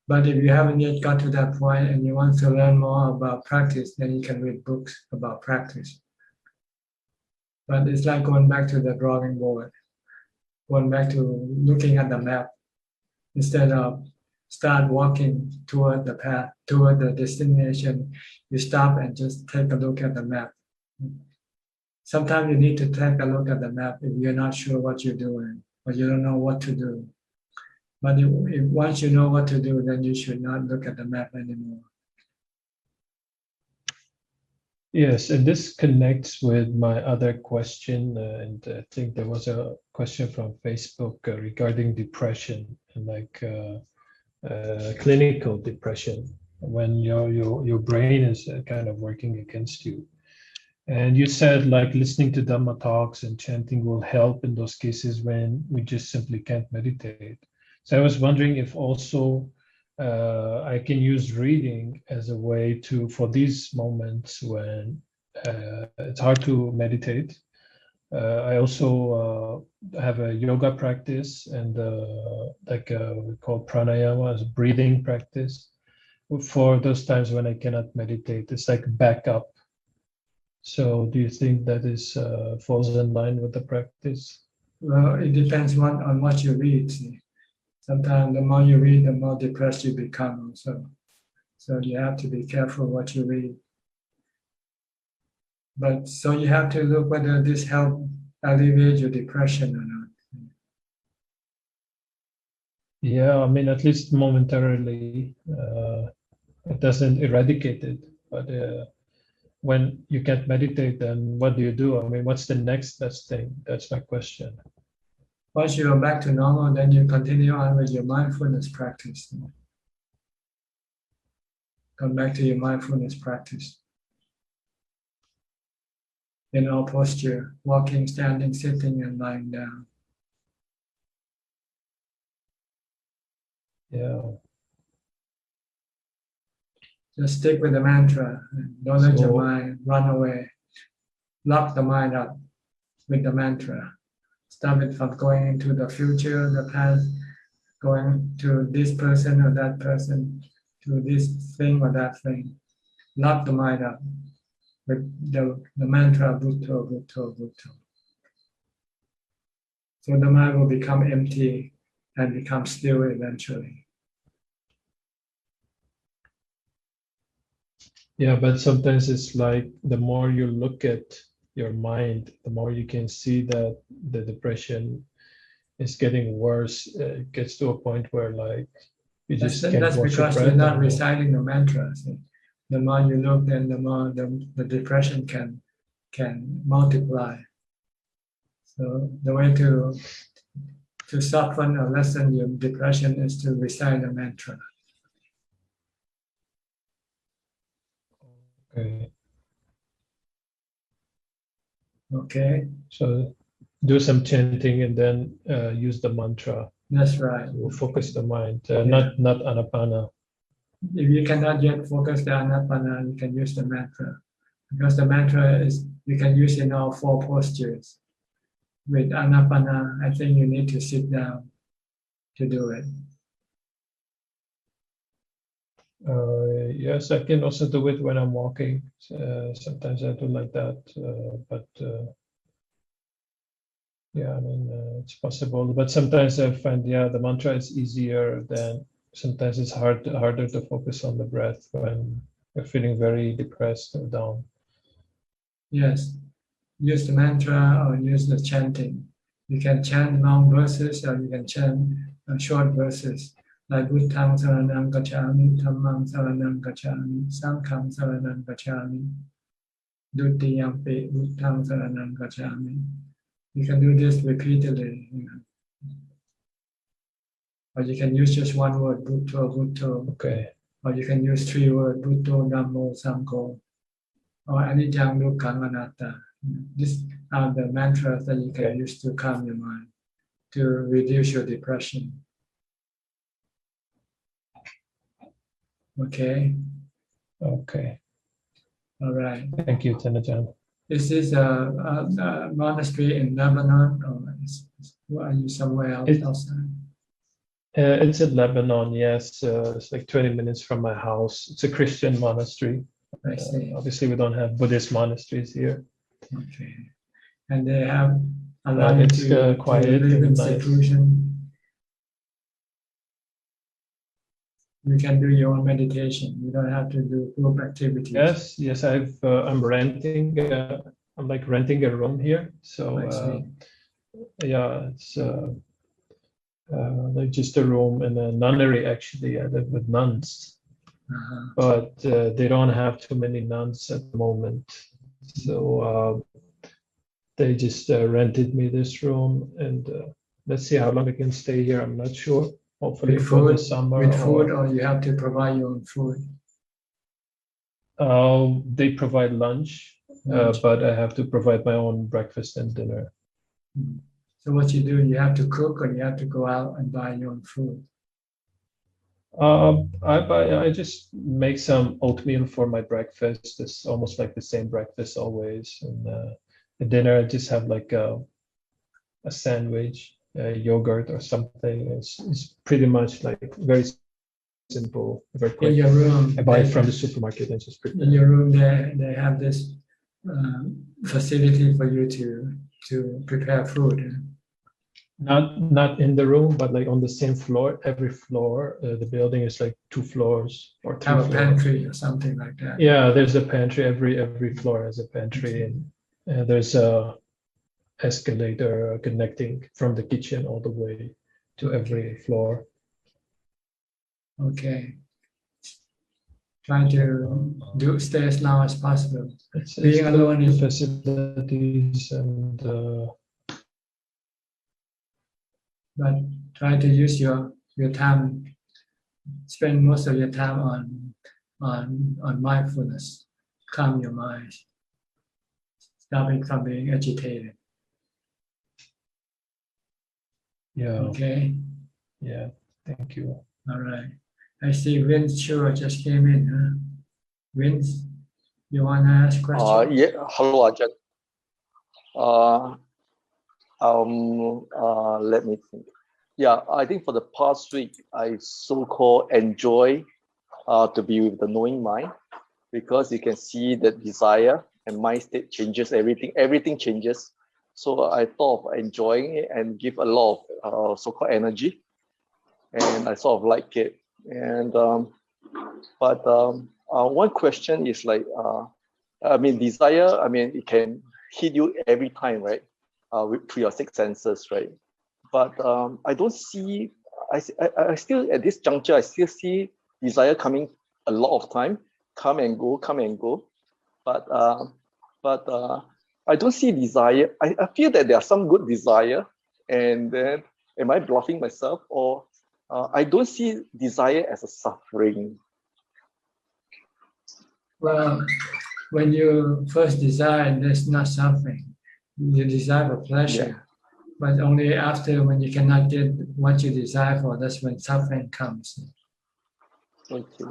But if you haven't yet got to that point and you want to learn more about practice, then you can read books about practice. But it's like going back to the drawing board, going back to looking at the map instead of start walking toward the path, toward the destination. You stop and just take a look at the map. Sometimes you need to take a look at the map if you're not sure what you're doing or you don't know what to do. But if once you know what to do, then you should not look at the map anymore. Yes, and this connects with my other question, and I think there was a question from Facebook regarding depression and clinical depression, when your brain is kind of working against you. And you said listening to Dhamma talks and chanting will help in those cases when we just simply can't meditate. So I was wondering if also I can use reading as a way for these moments when it's hard to meditate. I also have a yoga practice and we call pranayama as a breathing practice for those times when I cannot meditate. It's like backup. So do you think that is falls in line with the practice? Well, it depends on what you read. See. Sometimes the more you read, the more depressed you become also. So you have to be careful what you read. But so you have to look whether this help alleviate your depression or not. Yeah, I mean, at least momentarily, it doesn't eradicate it. But when you can't meditate, then what do you do? I mean, what's the next best thing? That's my question. Once you are back to normal, then you continue on with your mindfulness practice. Come back to your mindfulness practice. In all posture, walking, standing, sitting, and lying down. Yeah. Just stick with the mantra. Don't let your mind run away. Lock the mind up with the mantra. Stop it from going into the future, the past, going to this person or that person, to this thing or that thing. Lock the mind up with the mantra Bhutto, Bhutto, Bhutto. So the mind will become empty and become still eventually. Yeah, but sometimes it's like the more you look at your mind, the more you can see that the depression is getting worse. It gets to a point where you just can't That's watch your because breath you're not anymore. reciting the mantra. See? The more you look, then the more the depression can multiply. So the way to soften or lessen your depression is to recite the mantra. Okay. Okay. So do some chanting and then use the mantra That's right. To focus the mind, not anapana. If you cannot yet focus the anapana, you can use the mantra. Because the mantra is, you can use in all 4 postures. With anapana, I think you need to sit down to do it. Yes, I can also do it when I'm walking. Sometimes I do like that, but yeah, I mean, it's possible. But sometimes I find, the mantra is easier than, sometimes it's harder to focus on the breath when you're feeling very depressed or down. Yes, use the mantra or use the chanting. You can chant long verses or you can chant short verses. Like Buddhang Saranam Gacchami, Dhammang Saranam Gacchami, Sanghang Saranam Gacchami, Dutiyampi Buddhang Saranam Gacchami. You can do this repeatedly. Or you can use just one word, Bhutto, Bhutto. Okay. Or you can use 3 words, Bhutto, Dhammo, Sangho. Or Anicca, Dukkha, Anatta. These are the mantras that you can use to calm your mind, to reduce your depression. Okay? Okay. All right. Thank you, Ajahn. Is this a monastery in Lebanon, or are you somewhere else outside? It's in Lebanon, yes. It's like 20 minutes from my house. It's a Christian monastery. I see. Obviously, we don't have Buddhist monasteries here. Okay. And they have allowed you it's to quiet live in and nice. seclusion. You can do your own meditation. You don't have to do group activities. Yes. I'm renting. I'm like renting a room here. So it's like just a room in a nunnery. Actually, I live with nuns, but they don't have too many nuns at the moment. So they just rented me this room, and let's see how long I can stay here. I'm not sure. Hopefully for the summer. With food, or you have to provide your own food? They provide lunch, but I have to provide my own breakfast and dinner. So what you do, you have to cook, or you have to go out and buy your own food? I just make some oatmeal for my breakfast. It's almost like the same breakfast always. And at dinner, I just have like a sandwich, yogurt or something. It's pretty much like very simple, very quick. In your room, I buy it from the supermarket and just prepare. In your room, they have this facility for you to prepare food. Not in the room, but like on the same floor. Every floor, the building is like 2 floors or 3 Have floors. a pantry or something like that. Yeah, there's a pantry. Every floor has a pantry, and there's a escalator connecting from the kitchen all the way to every floor. Okay. Try to stay as long as possible. Being alone in facilities and. But try to use your time. Spend most of your time on mindfulness. Calm your mind. Stopping from being agitated. Yeah. Okay. Yeah. Thank you. All right. I see Vince Chua just came in. Huh? Vince, you want to ask questions? Yeah. Hello, Ajahn. Let me think. Yeah, I think for the past week, I so-called enjoy to be with the knowing mind, because you can see that desire and mind state changes, everything changes. So I thought of enjoying it and give a lot of so-called energy, and I sort of like it. And one question is like, desire. It can hit you every time, right? Through your 6 senses, right? But I don't see. I still at this juncture, I still see desire coming a lot of time, come and go. But I don't see desire. I feel that there are some good desire, and then am I bluffing myself, or I don't see desire as a suffering? Well, when you first desire, there's not suffering. You desire for pleasure. But only after when you cannot get what you desire for, that's when suffering comes. Okay.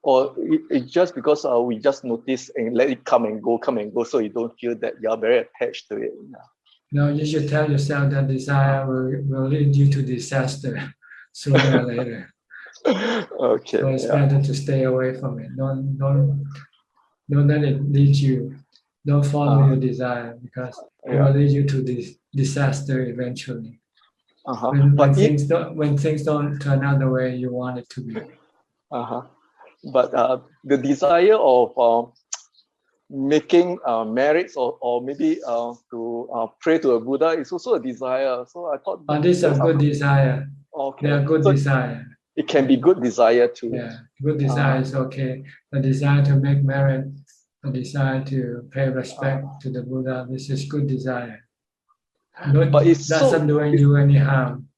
Or it's just because we just notice and let it come and go, so you don't feel that you're very attached to it. No, you should tell yourself that desire will lead you to disaster sooner or later. Okay. So it's better to stay away from it. Don't let it lead you. Don't follow your desire, because it will lead you to this disaster eventually. When things don't turn out the way you want it to be. But the desire of making merits or maybe to pray to a Buddha is also a desire. So I thought this is a good desire. Okay. They are good desire. It can be good desire too. Yeah, good desire is okay. The desire to make merit, the desire to pay respect to the Buddha, this is good desire. But it doesn't do you any harm.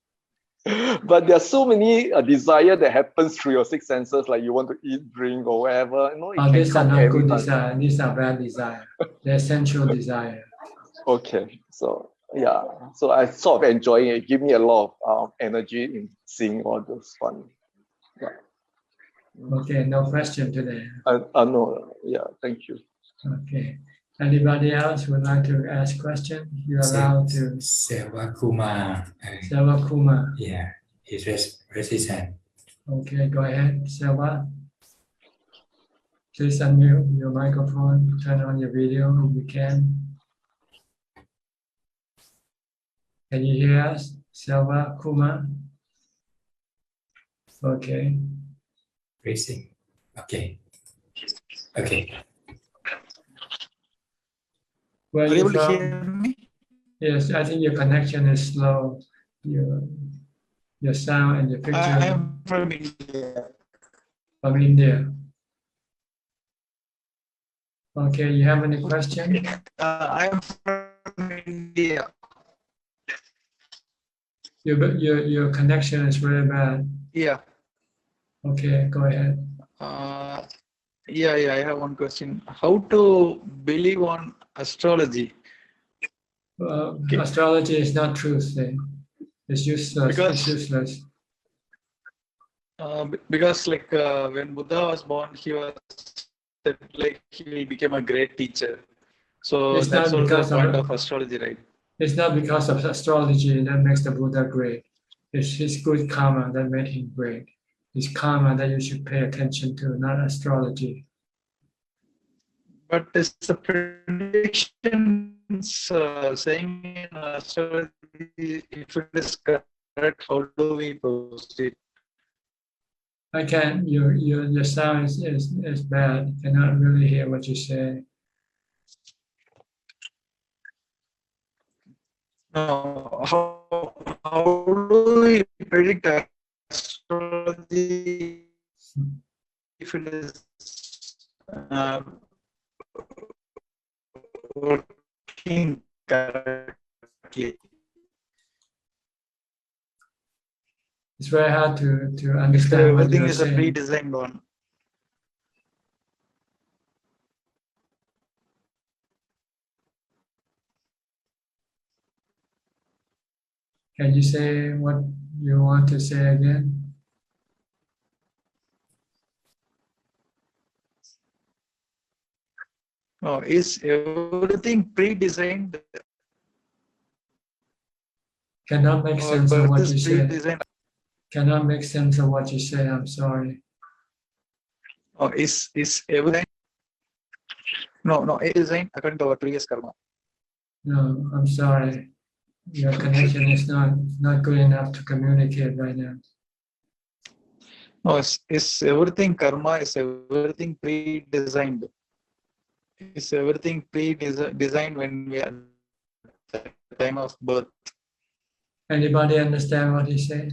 But there are so many desire that happens through your six senses, like you want to eat, drink, or whatever. These are not good desire. These are bad desire. They're sensual desire. Okay, so yeah, so I sort of enjoying it. Give me a lot of energy in seeing all those fun. Yeah. Okay, no question today. No, yeah, thank you. Okay. Anybody else would like to ask question? You're allowed to. Selva-Kumar. Selva-Kumar. Yeah, he raised his hand. Okay, go ahead, Selva. Please unmute your microphone, turn on your video if you can. Can you hear us, Selva-Kumar? Okay. Raising. Okay. Okay. Where are you from? Yes, I think your connection is slow. Your sound and your picture. I am from India. From India. Okay, you have any question? I am from India. Your connection is very bad. Yeah. Okay, go ahead. Yeah, I have one question. How to believe on astrology? Astrology is not truth. It's useless. It's useless. Because like when Buddha was born, he was said like he became a great teacher. So It's that's not also the because point of astrology, right? It's not because of astrology that makes the Buddha great. It's his good karma that made him great. It's karma that you should pay attention to, not astrology. But it's the predictions saying in astrology, if it is correct, how do we proceed? I can't. Your sound is bad. I cannot really hear what you say. No, how do we predict astrology if it is working correctly? It's very hard to understand what everything you're is a saying. pre-designed one. Can you say what you want to say again? No, is everything pre-designed? Cannot make sense of what you say. Pre-designed. Cannot make sense of what you say. I'm sorry. Oh, is everything? No, it is designed according to our previous karma. No, I'm sorry. Your connection is not good enough to communicate right now. No, is everything karma? Is everything pre-designed? Is everything pre-designed when we are at the time of birth? Anybody understand what he said?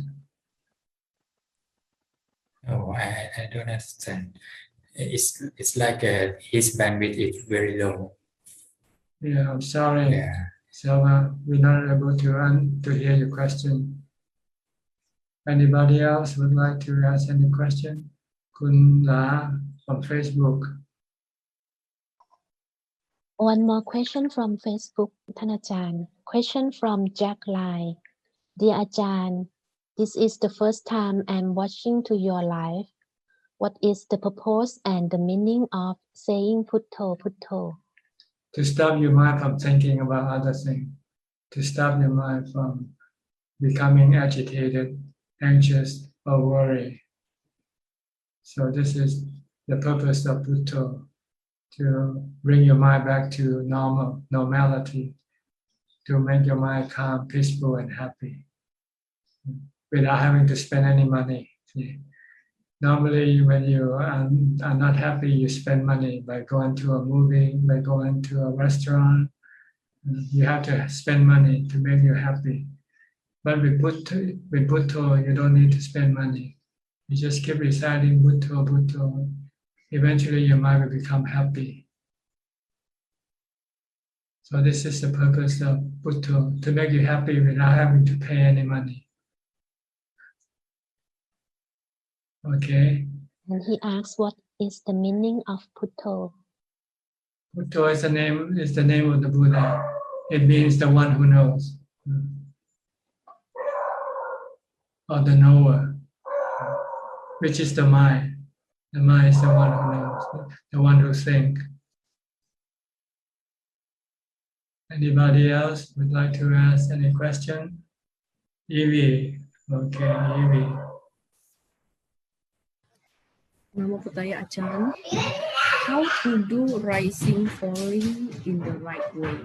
No, I don't understand. It's like his bandwidth is very low. Yeah, I'm sorry. Yeah. So we're not able to hear your question. Anybody else would like to ask any question? Kun La from Facebook. One more question from Facebook, Thanachan. Question from Jack Lai. Dear Ajahn, this is the first time I'm watching to your live. What is the purpose and the meaning of saying Putto, Putto? To stop your mind from thinking about other things. To stop your mind from becoming agitated, anxious, or worried. So this is the purpose of Putto, to bring your mind back to normality, to make your mind calm, peaceful, and happy, without having to spend any money. See? Normally, when you are not happy, you spend money by going to a movie, by going to a restaurant. You have to spend money to make you happy. But with Putto, you don't need to spend money. You just keep reciting Putto, Putto. Eventually, your mind will become happy. So this is the purpose of Putto, to make you happy without having to pay any money. Okay. And he asks, what is the meaning of Putto? Putto is the name of the Buddha. It means the one who knows, or the knower, which is the mind. The mind is the one who knows, the one who thinks. Anybody else would like to ask any question? Evie. Okay, Evie. Namo Buddhaya Ajahn. How to do rising, falling in the right way?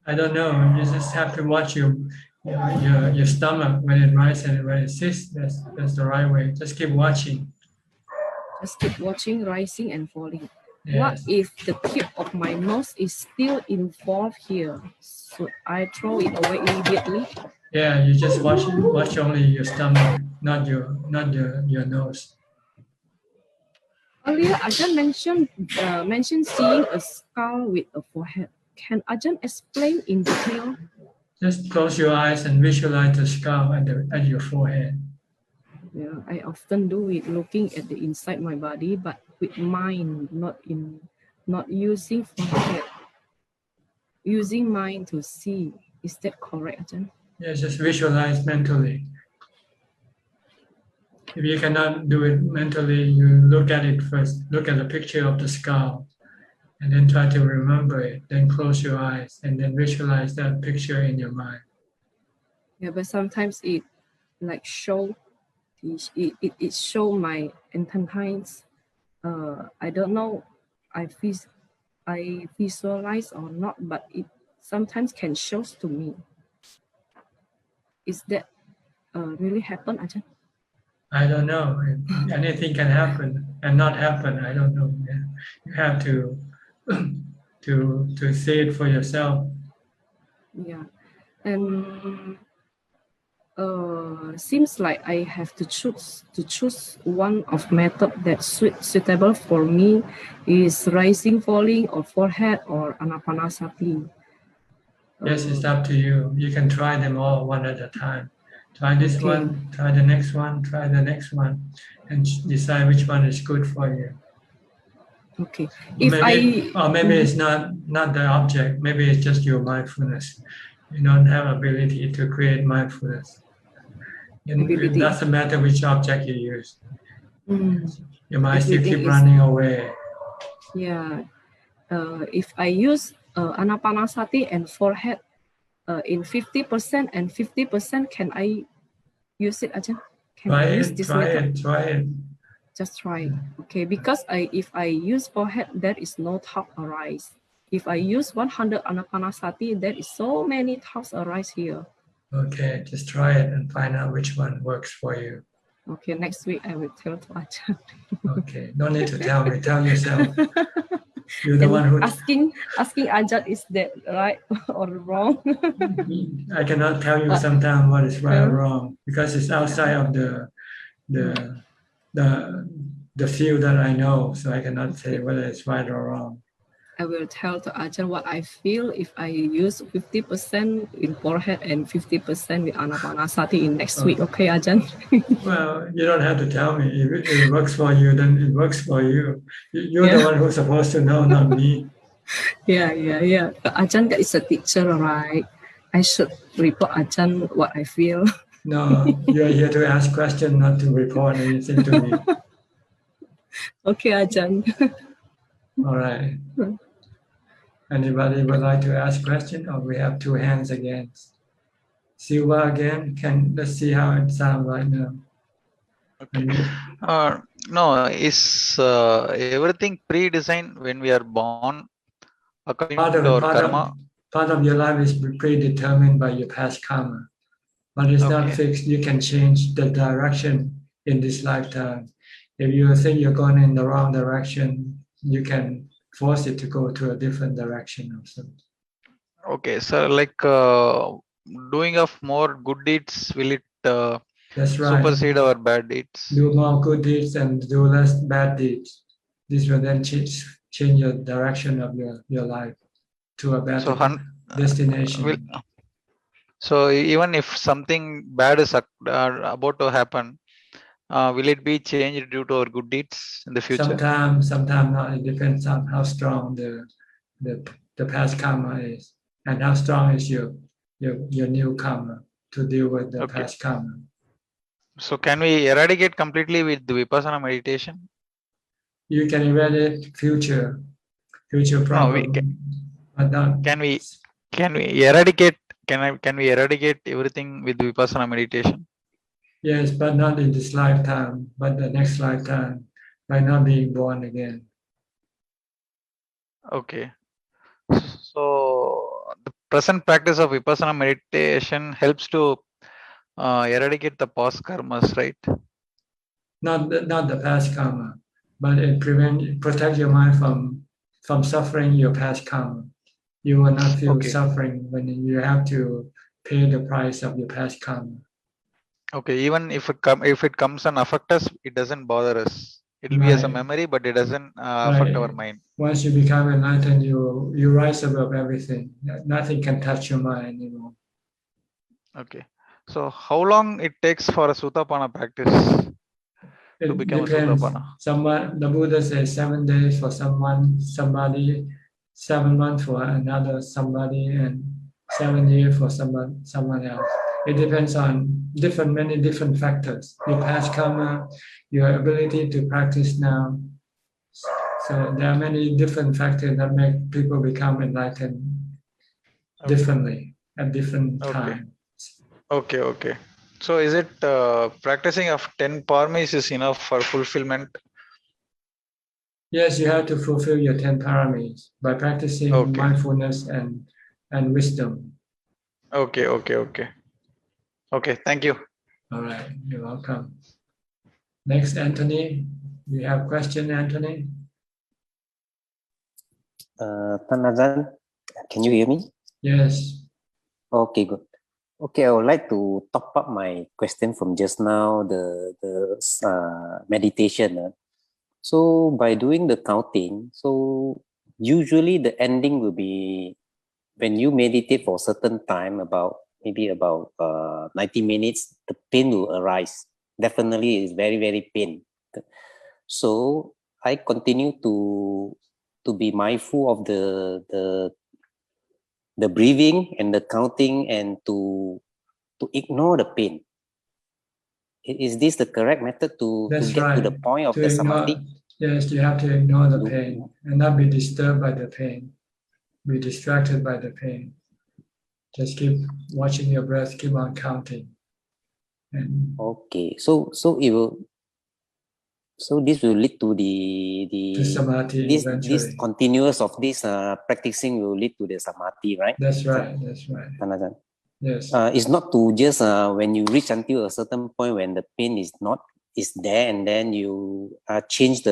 I don't know. You just have to watch your stomach when it rises and when it sits. That's the right way. Just keep watching. Just keep watching, rising and falling. Yes. What if the tip of my nose is still involved here? Should I throw it away immediately? Yeah, you just watch only your stomach, not your nose. Earlier, Ajahn mentioned seeing a skull with a forehead. Can Ajahn explain in detail? Just close your eyes and visualize the skull at your forehead. Yeah, I often do it looking at the inside my body, but with mind, not using forehead. Using mind to see. Is that correct, Ajahn? Yes, just visualize mentally. If you cannot do it mentally, you look at it first. Look at the picture of the skull, and then try to remember it. Then close your eyes, and then visualize that picture in your mind. Yeah, but sometimes it like show my intestines. I don't know I visualize or not, but it sometimes can show to me. Is that really happen, Ajahn? I don't know. Anything can happen and not happen. I don't know. Yeah. You have to see it for yourself. Yeah, and seems like I have to choose one of method that's suitable for me is rising, falling, or forehead, or anapanasati. Yes, it's up to you. You can try them all one at a time. Try this one, try the next one, try the next one, and decide which one is good for you. Okay. Maybe it's not the object. Maybe it's just your mindfulness. You don't have ability to create mindfulness. It doesn't matter which object you use. Your mind still keep running away. Yeah. If I use anapanasati and forehead in 50% and 50%, can I use it, Ajahn? Can I use this method? Try it. Just try it. Okay, because if I use forehead, there is no thought arise. If I use 100 anapanasati, there is so many thoughts arise here. Okay, just try it and find out which one works for you. Okay, next week I will tell to Ajahn. Okay, no need to tell me. Tell yourself. You're the one who asking Ajahn, is that right or wrong? I cannot tell you sometimes what is right or wrong because it's outside of the field that I know, so I cannot say whether it's right or wrong. I will tell to Ajahn what I feel if I use 50% in forehead and 50% with Anapanasati in next week. Okay, Ajahn? Well, you don't have to tell me. If it works for you, then it works for you. You're the one who's supposed to know, not me. Yeah. But Ajahn is a teacher, right? I should report Ajahn what I feel. No, you're here to ask questions, not to report anything to me. Okay, Ajahn. All right. Anybody would like to ask question? Or we have two hands again. Silva again. Let's see how it sounds right now. No, is everything pre-designed when we are born according to our karma? Part of your life is predetermined by your past karma, but it's not fixed. You can change the direction in this lifetime. If you think you're going in the wrong direction, you can force it to go to a different direction also. Okay, so like doing of more good deeds, will it That's right. supersede our bad deeds? Do more good deeds and do less bad deeds. This will then change your direction of your life to a better destination. So even if something bad is about to happen, will it be changed due to our good deeds in the future? Sometimes not. It depends on how strong the past karma is, and how strong is your new karma to deal with the past karma. So can we eradicate completely with the vipassana meditation? You can eradicate future problem. Can we eradicate? Can we eradicate everything with vipassana meditation? Yes, but not in this lifetime, but the next lifetime, by not being born again. Okay. So the present practice of vipassana meditation helps to eradicate the past karmas, right? Not the past karma, but it protects your mind from suffering your past karma. You will not feel suffering when you have to pay the price of your past karma. Okay, even if it comes and affect us, it doesn't bother us. It will be as a memory, but it doesn't affect our mind. Once you become enlightened, you rise above everything. Nothing can touch your mind anymore. Okay. So how long it takes for a Sutapana practice to become depends. a Sutapana? The Buddha says 7 days for somebody, 7 months for another somebody, and 7 years for someone else. It depends on many different factors. Your past karma, your ability to practice now. So there are many different factors that make people become enlightened differently at different times. Okay. So is it practicing of 10 paramis is enough for fulfillment? Yes, you have to fulfill your 10 paramis by practicing mindfulness and wisdom. Okay. Thank you. All right, you're welcome. Next, Anthony. You have a question, Anthony? Ajahn, can you hear me? Yes. Okay, good. Okay, I would like to top up my question from just now, the meditation. So by doing the counting, so usually the ending will be when you meditate for a certain time, maybe about 90 minutes, the pain will arise. Definitely, it's very, very pain. So I continue to be mindful of the breathing and the counting, and to ignore the pain. Is this the correct method to get to the point of the samadhi? Yes, you have to ignore the pain and not be disturbed by the pain, be distracted by the pain. Just keep watching your breath, keep on counting. And it will. So this will lead to the samadhi this continuous of this practicing will lead to the samadhi, right? That's right. Yes. It's not to just when you reach until a certain point when the pain is there, and then you change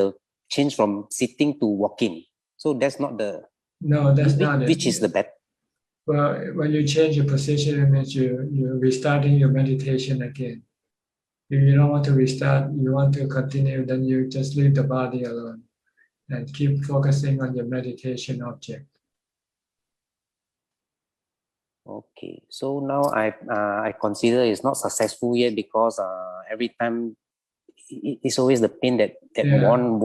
from sitting to walking. So that's not the. No, that's not it. Which is the best? Well, when you change your position, it means you're restarting your meditation again. If you don't want to restart, you want to continue, then you just leave the body alone. and keep focusing on your meditation object. Okay, so now I consider it's not successful yet because every time it's always the pain that Yeah. won.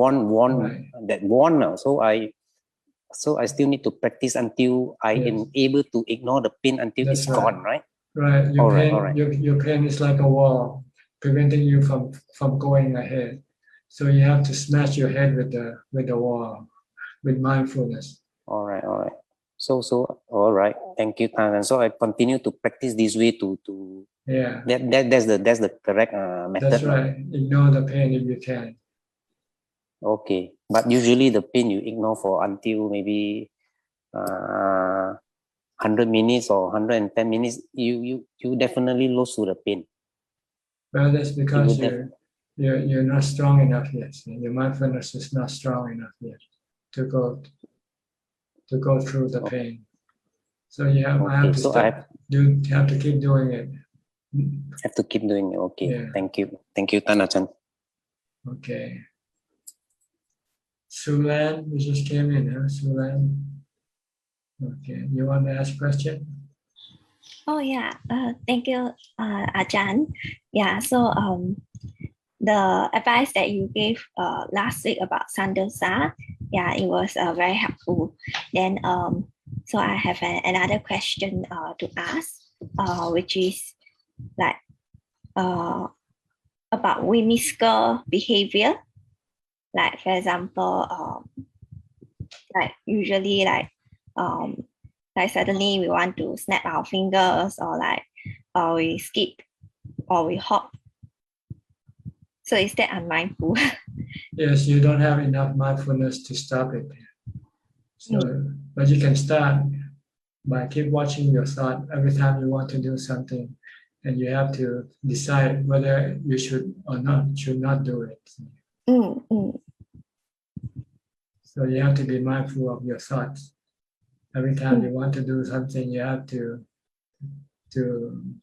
So I still need to practice until I am able to ignore the pain until That's it's right. gone, right? Right. Your All right, pain, all right. Your pain is like a wall, preventing you from going ahead. So you have to smash your head with the wall, with mindfulness. All right, all right. So all right. Thank you, Tan. And so I continue to practice this way to Yeah. That's the correct method. That's right. Ignore the pain if you can. Okay, but usually the pain you ignore for until maybe 100 minutes or 110 minutes, you definitely lose to the pain. Well, that's because you're not strong enough yet. Your mindfulness is not strong enough yet to go through the pain. So I have to stop. You have to keep doing it. Have to keep doing it. Okay. Yeah. Thank you, Tan Ajahn. Okay. Sulan, you just came in, huh? Sulan. Okay. You want to ask a question? Oh yeah. Thank you, Ajahn. Yeah. So the advice that you gave last week about Sandosa, yeah, it was very helpful. Then so I have another question to ask, which is like about whimsical behavior. Like for example, like usually like suddenly we want to snap our fingers, or we skip or we hop. So is that unmindful? Yes, you don't have enough mindfulness to stop it. So, but you can start by keep watching your thought every time you want to do something, and you have to decide whether you should not do it. So you have to be mindful of your thoughts. Every time you want to do something, you have to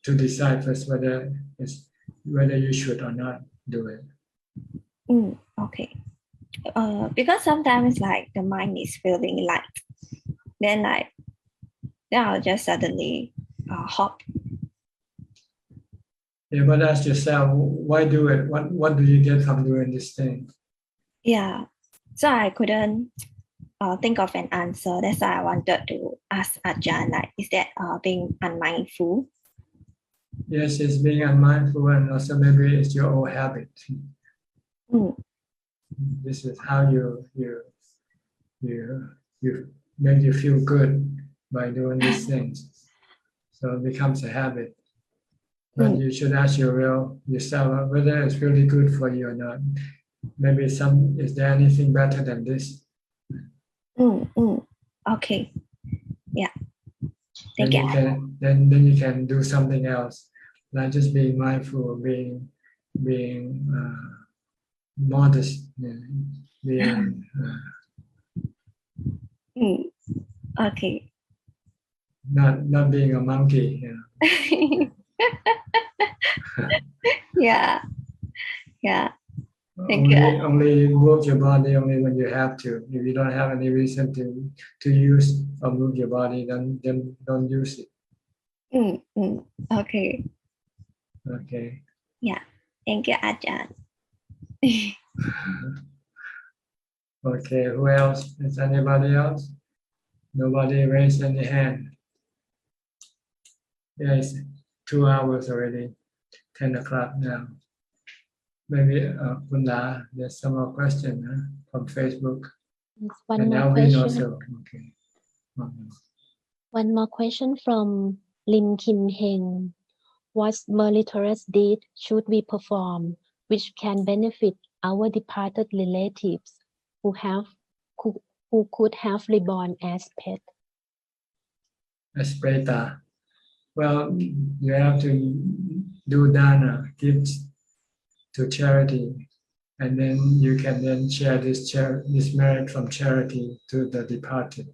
decide first whether you should or not do it. Okay. Because sometimes like the mind is feeling light, then I'll just suddenly hop. Yeah, but ask yourself, why do it? What do you get from doing this thing? Yeah. So I couldn't think of an answer. That's why I wanted to ask Ajahn, like, is that being unmindful? Yes, it's being unmindful, and also maybe it's your old habit. This is how you make you feel good by doing these things. So it becomes a habit. But you should ask yourself whether it's really good for you or not. Maybe is there anything better than this? Okay. Yeah. Then you can do something else, like just being mindful, being modest, being. Okay. Not being a monkey. Yeah. Thank you. Only move your body only when you have to. If you don't have any reason to use or move your body, then don't use it. Okay. Okay. Yeah. Thank you, Ajahn. Okay. Who else? Is anybody else? Nobody raised any hand. Yes, 2 hours already. 10 o'clock now. Maybe Kunda, there's some more question from Facebook. One and more Alvin question. also. Okay. One more question from Lim Kin Heng. What meritorious deed should we perform which can benefit our departed relatives who could have reborn as pet? As preta. Well, you have to do dana, gifts to charity, and then you can then share this merit from charity to the departed.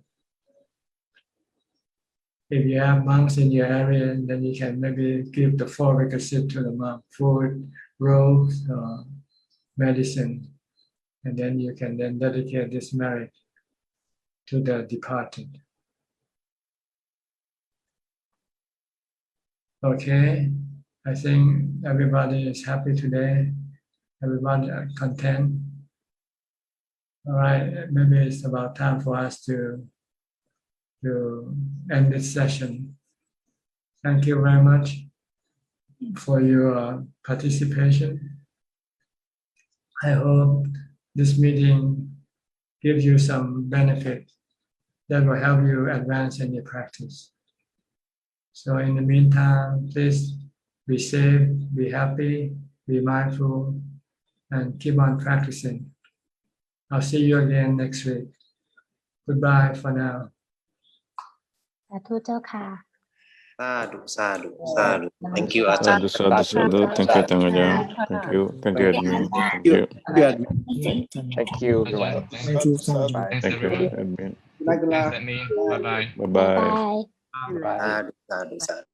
If you have monks in your area, then you can maybe give the 4 requisites to the monk: food, robes, medicine, and then you can then dedicate this merit to the departed. Okay, I think everybody is happy today. Everybody are content. All right, maybe it's about time for us to end this session. Thank you very much for your participation. I hope this meeting gives you some benefit that will help you advance in your practice. So in the meantime, please be safe, be happy, be mindful, and keep on practicing. I'll see you again next week. Goodbye for now. สาธุเจ้าค่ะ Sadhu, sadhu, sadhu. Thank you, Ajahn. Sadhu. Thank you, Tangajan. Thank you, admin. Thank you. Thank you, everyone. Thank you. Bye. Thank you, admin. Good night. Bye bye. Sadhu, sadhu, sadhu.